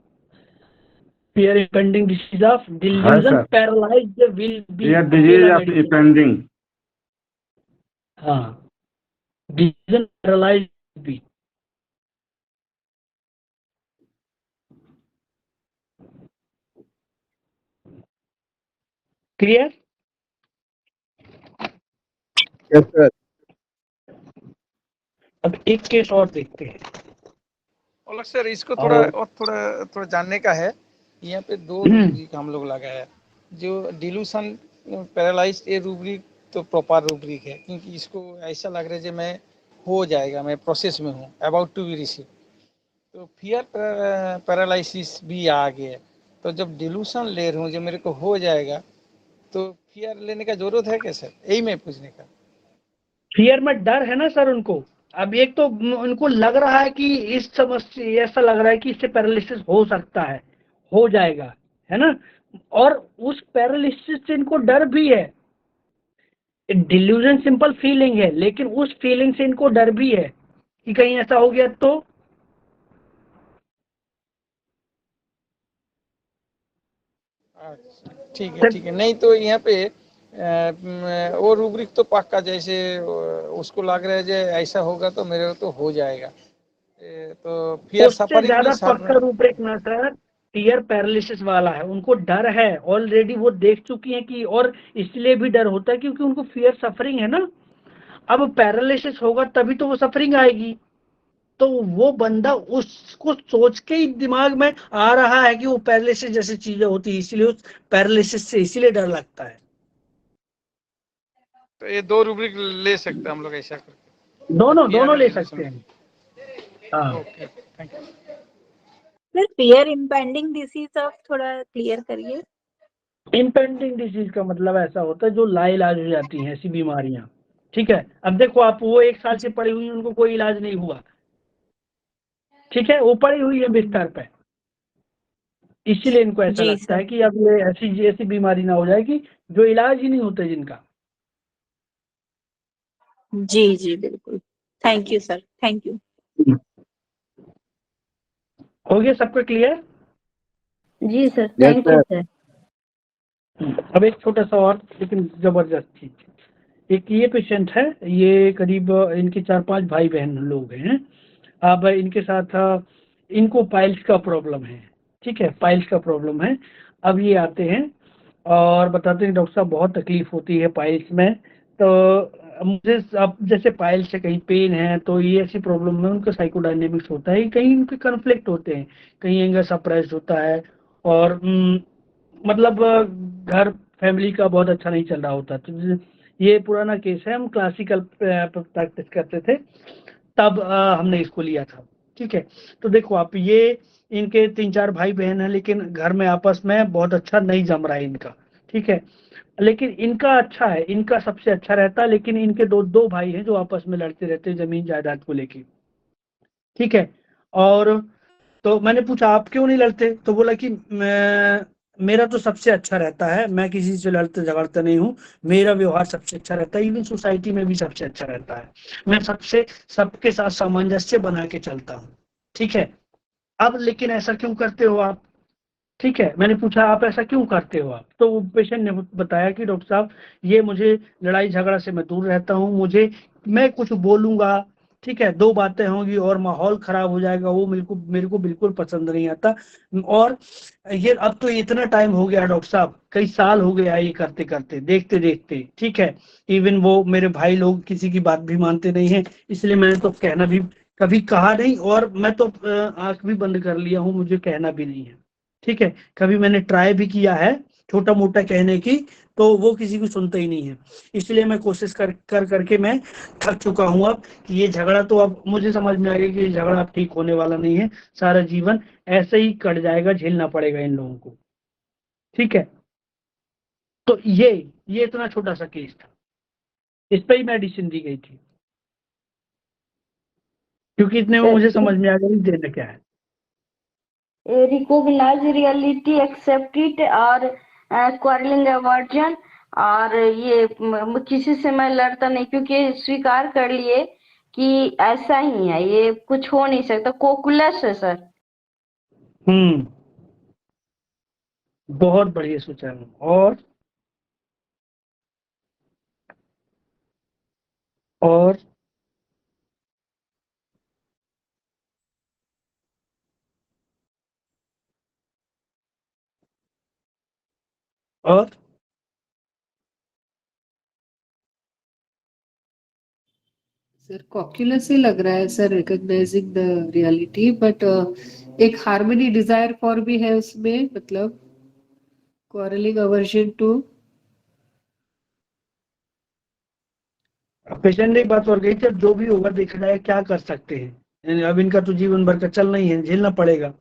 Fear impending disease of delusion paralyzed will be, ये डिजीज ऑफ इम्पेंडिंग, हाँ, delusion paralyzed be. Clear? Yes sir. अब एक केस और देखते हैं। और सर इसको थोड़ा जानने का है। यहाँ पे 2 रूब्रिक हम लोग लगाया, जो डिल्यूशन पैरालाइज, ये रूब्रिक तो प्रॉपर रूब्रिक है, क्योंकि इसको ऐसा लग रहा है कि मैं हो जाएगा, मैं प्रोसेस में हूँ, अबाउट टू बी रिसीव। तो फियर पैरालिसिस भी आ गया, तो जब डिल्यूशन ले रहा हूँ जो मेरे को हो जाएगा, तो फियर लेने का जरूरत है क्या सर? यही मैं पूछने का। फियर में डर है ना सर उनको। अब एक तो उनको लग रहा है कि इस समस्या, ऐसा लग रहा है कि इससे पैरालिसिस हो सकता है, हो जाएगा, है ना, और उस पैरालिसिस से इनको डर भी है। डिल्यूजन सिंपल फीलिंग है, लेकिन उस फीलिंग से इनको डर भी है कि कहीं ऐसा हो गया तो। ठीक है, नहीं तो यहाँ पे वो रूब्रिक तो पक्का, जैसे उसको लग रहा है जो ऐसा होगा तो मेरे तो हो जाएगा, तो फियर उससे सफरिंग ज्यादा भी पक्का रूपरेख ना सर, फियर पैरालिसिस वाला है। उनको डर है ऑलरेडी, वो देख चुकी हैं कि, और इसलिए भी डर होता है क्योंकि उनको फियर सफरिंग है ना। अब पैरालिसिस होगा तभी तो वो सफरिंग आएगी, तो वो बंदा उसको सोच के ही दिमाग में आ रहा है कि वो पैरालिसिस जैसी चीजें होती है, इसीलिए उस पैरालिसिस से इसीलिए डर लगता है। तो ये 2 रूब्रिक ले सकते हैं हम लोग ऐसा करके? दोनों ले सकते हैं। Okay, thank you sir. Fear impending disease of थोड़ा क्लियर करिए। इम्पेंडिंग डिजीज का मतलब ऐसा होता है जो लाइलाज हो जाती हैं ऐसी बीमारियां, ठीक है। अब देखो आप, वो 1 साल से पड़ी हुई, उनको कोई इलाज नहीं हुआ, ठीक है, वो पड़ी हुई है बिस्तर पे, इसीलिए इनको ऐसा लगता है कि अब ये ऐसी ऐसी बीमारी ना हो जाएगी जो इलाज ही नहीं होते जिनका। जी जी बिल्कुल, thank you sir, thank you. हो गया सबको क्लियर? जी सर, थैंक यू सर। अब एक छोटा सा और लेकिन जबरदस्त चीज, एक ये पेशेंट है, ये करीब इनके 4-5 भाई बहन लोग हैं। अब इनके साथ इनको पाइल्स का प्रॉब्लम है, ठीक है, पाइल्स का प्रॉब्लम है। अब ये आते हैं और बताते हैं डॉक्टर साहब बहुत तकलीफ होती है पाइल्स में। तो मुझे अब जैसे पायल से कहीं पेन है तो ये ऐसी प्रॉब्लम में उनका साइकोडायनेमिक्स होता है, कहीं उनके कॉन्फ्लिक्ट होते हैं, कहीं एंगर सप्रेस्ड होता है और मतलब घर फैमिली का बहुत अच्छा नहीं चल रहा होता। तो ये पुराना केस है, हम क्लासिकल प्रैक्टिस करते थे तब हमने इसको लिया था। ठीक है, तो देखो आप ये इनके 3-4 भाई बहन हैं लेकिन घर में आपस में बहुत अच्छा नहीं जम रहा है इनका। ठीक है, लेकिन इनका अच्छा है, इनका सबसे अच्छा रहता है, लेकिन इनके दो भाई हैं जो आपस में लड़ते रहते हैं जमीन जायदाद को लेके। ठीक है, और तो मैंने पूछा आप क्यों नहीं लड़ते, तो बोला कि मेरा तो सबसे अच्छा रहता है, मैं किसी से लड़ते झगड़ता नहीं हूँ, मेरा व्यवहार सबसे अच्छा रहता है, इवन सोसाइटी में भी सबसे अच्छा रहता है, मैं सबके साथ सामंजस्य बना के चलता हूँ। ठीक है, अब लेकिन ऐसा क्यों करते हो आप? ठीक है, मैंने पूछा आप ऐसा क्यों करते हो आप? तो वो पेशेंट ने बताया कि डॉक्टर साहब ये मुझे लड़ाई झगड़ा से मैं दूर रहता हूँ, मैं कुछ बोलूंगा, ठीक है, 2 बातें होंगी और माहौल खराब हो जाएगा, वो मेरे को बिल्कुल पसंद नहीं आता। और ये अब तो इतना टाइम हो गया डॉक्टर साहब, कई साल हो गया ये करते करते, देखते देखते। ठीक है, इवन वो मेरे भाई लोग किसी की बात भी मानते नहीं है, इसलिए मैंने तो कहना भी कभी कहा नहीं, और मैं तो आंख भी बंद कर लिया हूँ, मुझे कहना भी नहीं है। ठीक है, कभी मैंने ट्राई भी किया है छोटा मोटा कहने की, तो वो किसी को सुनता ही नहीं है। इसलिए मैं कोशिश करके मैं थक चुका हूँ अब कि ये झगड़ा, तो अब मुझे समझ में आ गया कि ये झगड़ा अब ठीक होने वाला नहीं है, सारा जीवन ऐसे ही कट जाएगा, झेलना पड़ेगा इन लोगों को। ठीक है, तो ये इतना छोटा सा केस था, इस पे ही मेडिसिन दी गई थी, क्योंकि इतने में मुझे समझ में आ गया कि देना क्या है। रिकॉग्नाइज रियलिटी, एक्सेप्ट इट, और क्वारलिंग अवर्जन, और ये किसी से मैं लड़ता नहीं, क्योंकि स्वीकार कर लिए कि ऐसा ही है, ये कुछ हो नहीं सकता, कोकुलस है सर। बहुत बढ़िया सोचा है। और और सर कॉक्यूलस ही लग रहा है sir, recognising the reality, but एक हार्मनी डिजायर फॉर भी है उसमें, मतलब क्वारलिंग अवर्जन टू। पेशेंट ने एक बात और कही थी, अब जो भी होगा देखा जाएगा, क्या कर सकते हैं, यानी अब इनका तो जीवन भर का चलना ही है, झेलना पड़ेगा।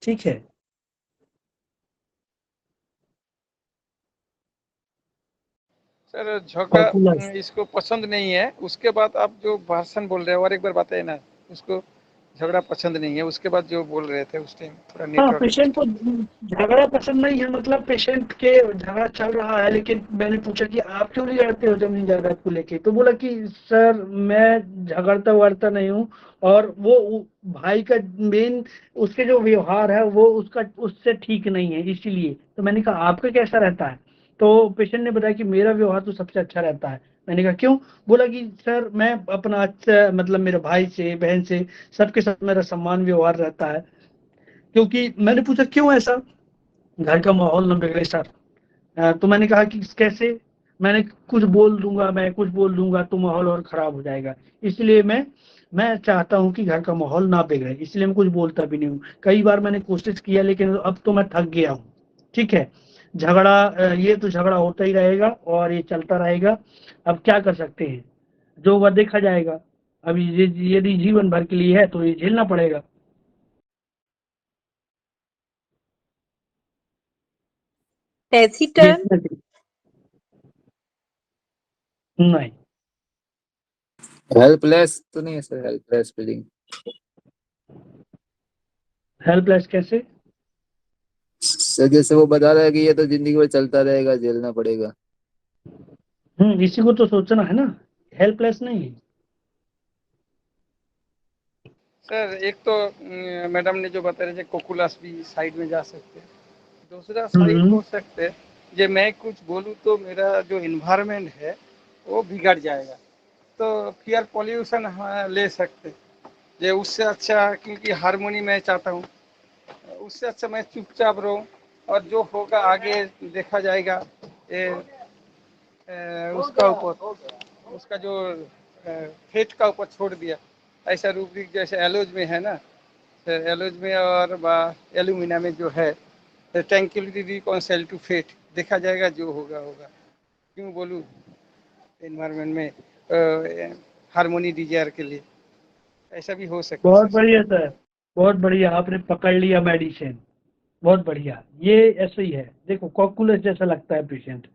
ठीक है, सर झगड़ा कॉकुलस। इसको पसंद नहीं है, उसके बाद आप जो भाषण बोल रहे हो और एक बार बताइए ना, उसको झगड़ा पसंद नहीं है, उसके बाद जो बोल रहे थे उस टाइम थोड़ा हाँ, नेटवर्क पेशेंट को झगड़ा पसंद नहीं है, मतलब पेशेंट के झगड़ा चल रहा है, लेकिन मैंने पूछा कि आप क्यों नहीं लड़ते हो जमीन जायदाद को लेके, तो बोला कि सर मैं झगड़ता वगड़ता नहीं हूँ, और भाई का मेन उसके जो व्यवहार है वो उसका उससे ठीक नहीं है, इसीलिए। तो मैंने कहा आपका कैसा रहता है, तो पेशेंट ने बताया कि मेरा व्यवहार तो सबसे अच्छा रहता है। मैंने कहा क्यों? बोला कि सर मैं अपना अच्छा, मतलब मेरे भाई से बहन से सबके साथ मेरा सम्मान व्यवहार रहता है। क्योंकि मैंने पूछा क्यों ऐसा, घर का माहौल ना बिगड़े सर। तो मैंने कहा कि कैसे? मैंने मैं कुछ बोल दूंगा तो माहौल और खराब हो जाएगा, इसलिए मैं चाहता हूं कि घर का माहौल ना बिगड़े, इसलिए मैं कुछ बोलता भी नहीं हूँ। कई बार मैंने कोशिश किया लेकिन अब तो मैं थक गया हूँ। ठीक है, ये तो झगड़ा होता ही रहेगा और ये चलता रहेगा, अब क्या कर सकते हैं, जो होगा देखा जाएगा। अभी यदि जीवन भर के लिए है तो ये झेलना पड़ेगा। टेसिटर्न, नहीं, हेल्पलेस तो नहीं है सर, हेल्पलेस फीलिंग। हेल्पलेस कैसे? सर जैसे वो बता रहा है कि ये तो जिंदगी भर चलता रहेगा, झेलना पड़ेगा। इसी को तो सोचना है ना, हेल्पलेस नहीं है। सर एक तो मैडम ने जो बता रहे थे कोकुलस भी साइड में जा सकते हैं, दूसरा साइड हो सकते हैं जे मैं कुछ बोलूँ तो मेरा जो इन्वायरमेंट है वो बिगड़ जाएगा, तो फियर पॉल्यूशन ले सकते, ये उससे अच्छा, क्योंकि हारमोनी मैं चाहता हूँ, उससे अच्छा मैं चुपचाप रहूँ और जो होगा आगे देखा जाएगा, ये उसका ऊपर उसका जो फेट का ऊपर छोड़ दिया, ऐसा रूब्रिक जैसे एलोज में है ना, एलोज में और एल्यूमिना में जो है ट्रैंक्विलिटी रिकॉन्साइल टू फेट, देखा जाएगा जो होगा होगा। क्यों बोलूँ, एनवायरनमेंट में हार्मोनी डिजायर के लिए ऐसा भी हो सकता है। बहुत बढ़िया सर, बहुत बढ़िया, आपने पकड़ लिया मेडिसिन, बहुत बढ़िया। ये ऐसे ही है, देखो कॉकुलस जैसा लगता है पेशेंट,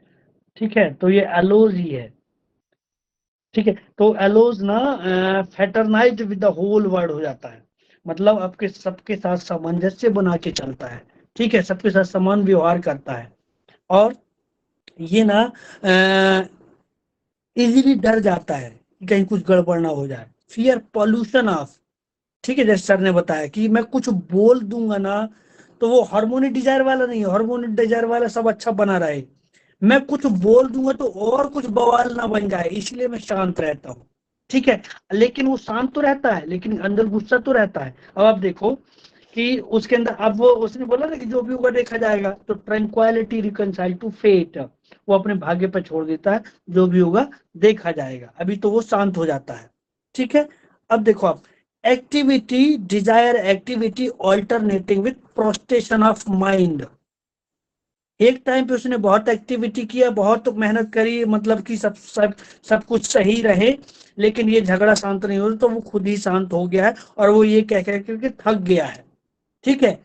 ठीक है, तो ये एलोज ही है, ठीक है। तो एलोज ना फ्रेटरनाइज्ड विद द होल वर्ल्ड हो जाता है, मतलब आपके सबके साथ सामंजस्य बना के चलता है, ठीक है, सबके साथ समान व्यवहार करता है, और ये ना इजीली डर जाता है कि कहीं कुछ गड़बड़ ना हो जाए। फियर पॉल्यूशन ऑफ, ठीक है, जैसे सर ने बताया कि मैं कुछ बोल दूंगा ना तो वो हार्मोनी डिजायर वाला नहीं है, हार्मोनी डिजायर वाला सब अच्छा बना रहे, मैं कुछ बोल दूंगा तो और कुछ बवाल ना बन जाए, इसलिए मैं शांत रहता हूँ, ठीक है। लेकिन वो शांत तो रहता है, लेकिन अंदर गुस्सा तो रहता है। अब आप देखो कि उसके अंदर, अब वो उसने बोला ना कि जो भी होगा देखा जाएगा, तो ट्रैंक्विलिटी रिकंसाइल टू फेट, वो अपने भाग्य पर छोड़ देता है, जो भी होगा देखा जाएगा, अभी तो वो शांत हो जाता है, ठीक है। अब देखो आप, activity desire activity alternating with prostration of mind, एक टाइम पे उसने बहुत एक्टिविटी किया, बहुत मेहनत करी, मतलब कि सब कुछ सही रहे, लेकिन ये झगड़ा शांत नहीं हो रहा, तो वो खुद ही शांत हो गया है, और वो ये कह करके थक गया है, ठीक है,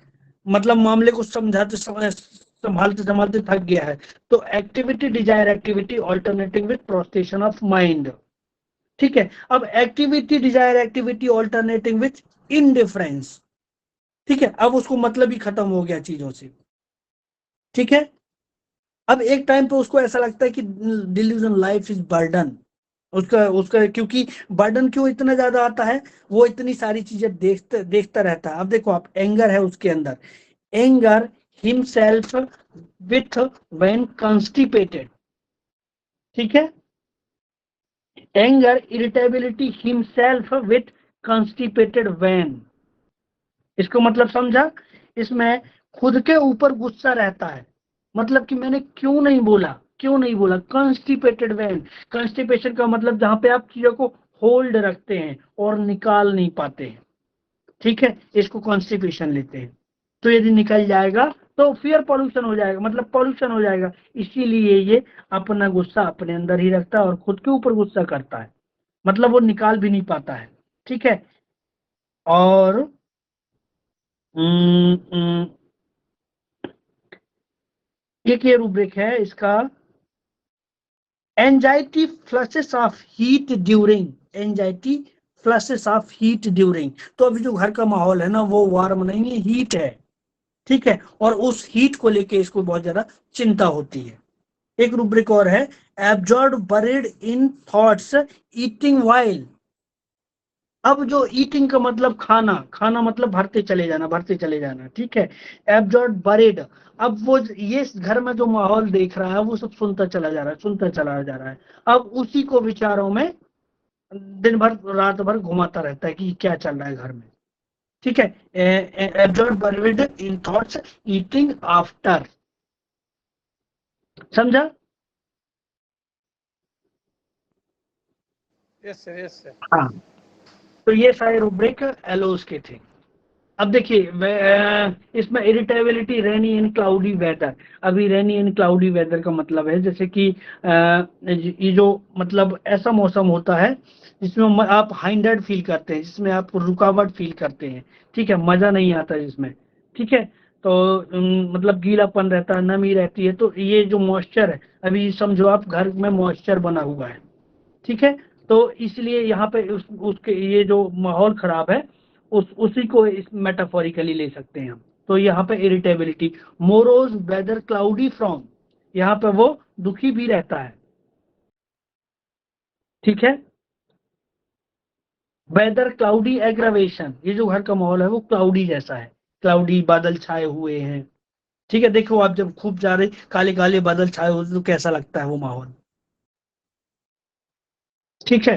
मतलब मामले को समझाते संभालते संभालते थक गया है। तो activity desire activity alternating with prostration of mind, ठीक है। अब activity desire activity alternating with indifference, ठीक है, अब उसको मतलब ही खत्म हो गया चीजों से, ठीक है। अब एक टाइम पे उसको ऐसा लगता है कि डिल्यूजन लाइफ इज बर्डन, उसका उसका क्योंकि बर्डन क्यों इतना ज्यादा आता है, वो इतनी सारी चीजें देखता रहता है। अब देखो आप, एंगर है उसके अंदर, anger himself with when constipated, ठीक है, anger irritability himself with constipated when, इसको मतलब समझा, इसमें खुद के ऊपर गुस्सा रहता है, मतलब कि मैंने क्यों नहीं बोला, कॉन्स्टिपेटेड व्हेन, कॉन्स्टिपेशन का मतलब जहां पे आप चीजों को होल्ड रखते हैं और निकाल नहीं पाते हैं, ठीक है, इसको कॉन्स्टिपेशन लेते हैं। तो यदि निकल जाएगा तो फियर पॉल्यूशन हो जाएगा, मतलब पॉल्यूशन हो जाएगा, इसीलिए ये अपना गुस्सा अपने अंदर ही रखता है और खुद के ऊपर गुस्सा करता है, मतलब वो निकाल भी नहीं पाता है, ठीक है। और एक ये रूब्रिक है इसका, anxiety flushes of heat during, anxiety flushes of heat during, तो अभी जो घर का माहौल है ना वो वार्म नहीं है, हीट है, ठीक है, और उस हीट को लेके इसको बहुत ज्यादा चिंता होती है। एक रूब्रिक और है, absorb buried in thoughts eating while, अब जो ईटिंग का मतलब खाना मतलब भरते चले जाना, ठीक है, एब्जॉर्ब बरीड, अब वो ये घर में जो माहौल देख रहा है वो सब सुनता चला जा रहा है, अब उसी को विचारों में दिन भर रात भर घुमाता रहता है कि क्या चल रहा है घर में, ठीक है, absorb buried in thoughts eating after, समझा? Yes sir, yes sir. हाँ, तो ये सारे रूब्रिक एलोस के थे। अब देखिए इसमें इरिटेबिलिटी रेनी इन क्लाउडी वेदर, अभी रेनी इन क्लाउडी वेदर का मतलब है जैसे कि ये जो मतलब ऐसा मौसम होता है जिसमें आप हाइंडर्ड फील करते हैं, जिसमें आप रुकावट फील करते हैं, ठीक है, मजा नहीं आता जिसमें, ठीक है, तो मतलब गीलापन रहता है, नमी रहती है, तो ये जो मॉइस्चर है, अभी समझो आप घर में मॉइस्चर बना हुआ है, ठीक है, तो इसलिए यहाँ पे उसके ये जो माहौल खराब है उसी को इस मेटाफोरिकली ले सकते हैं हम। तो यहाँ पे irritability, morose weather cloudy from, यहाँ पे वो दुखी भी रहता है, ठीक है, वेदर क्लाउडी एग्रावेशन, ये जो घर का माहौल है वो क्लाउडी जैसा है, क्लाउडी बादल छाए हुए हैं, ठीक है, देखो आप जब खूब जा रहे काले काले बादल छाए हुए तो कैसा लगता है वो माहौल, ठीक है।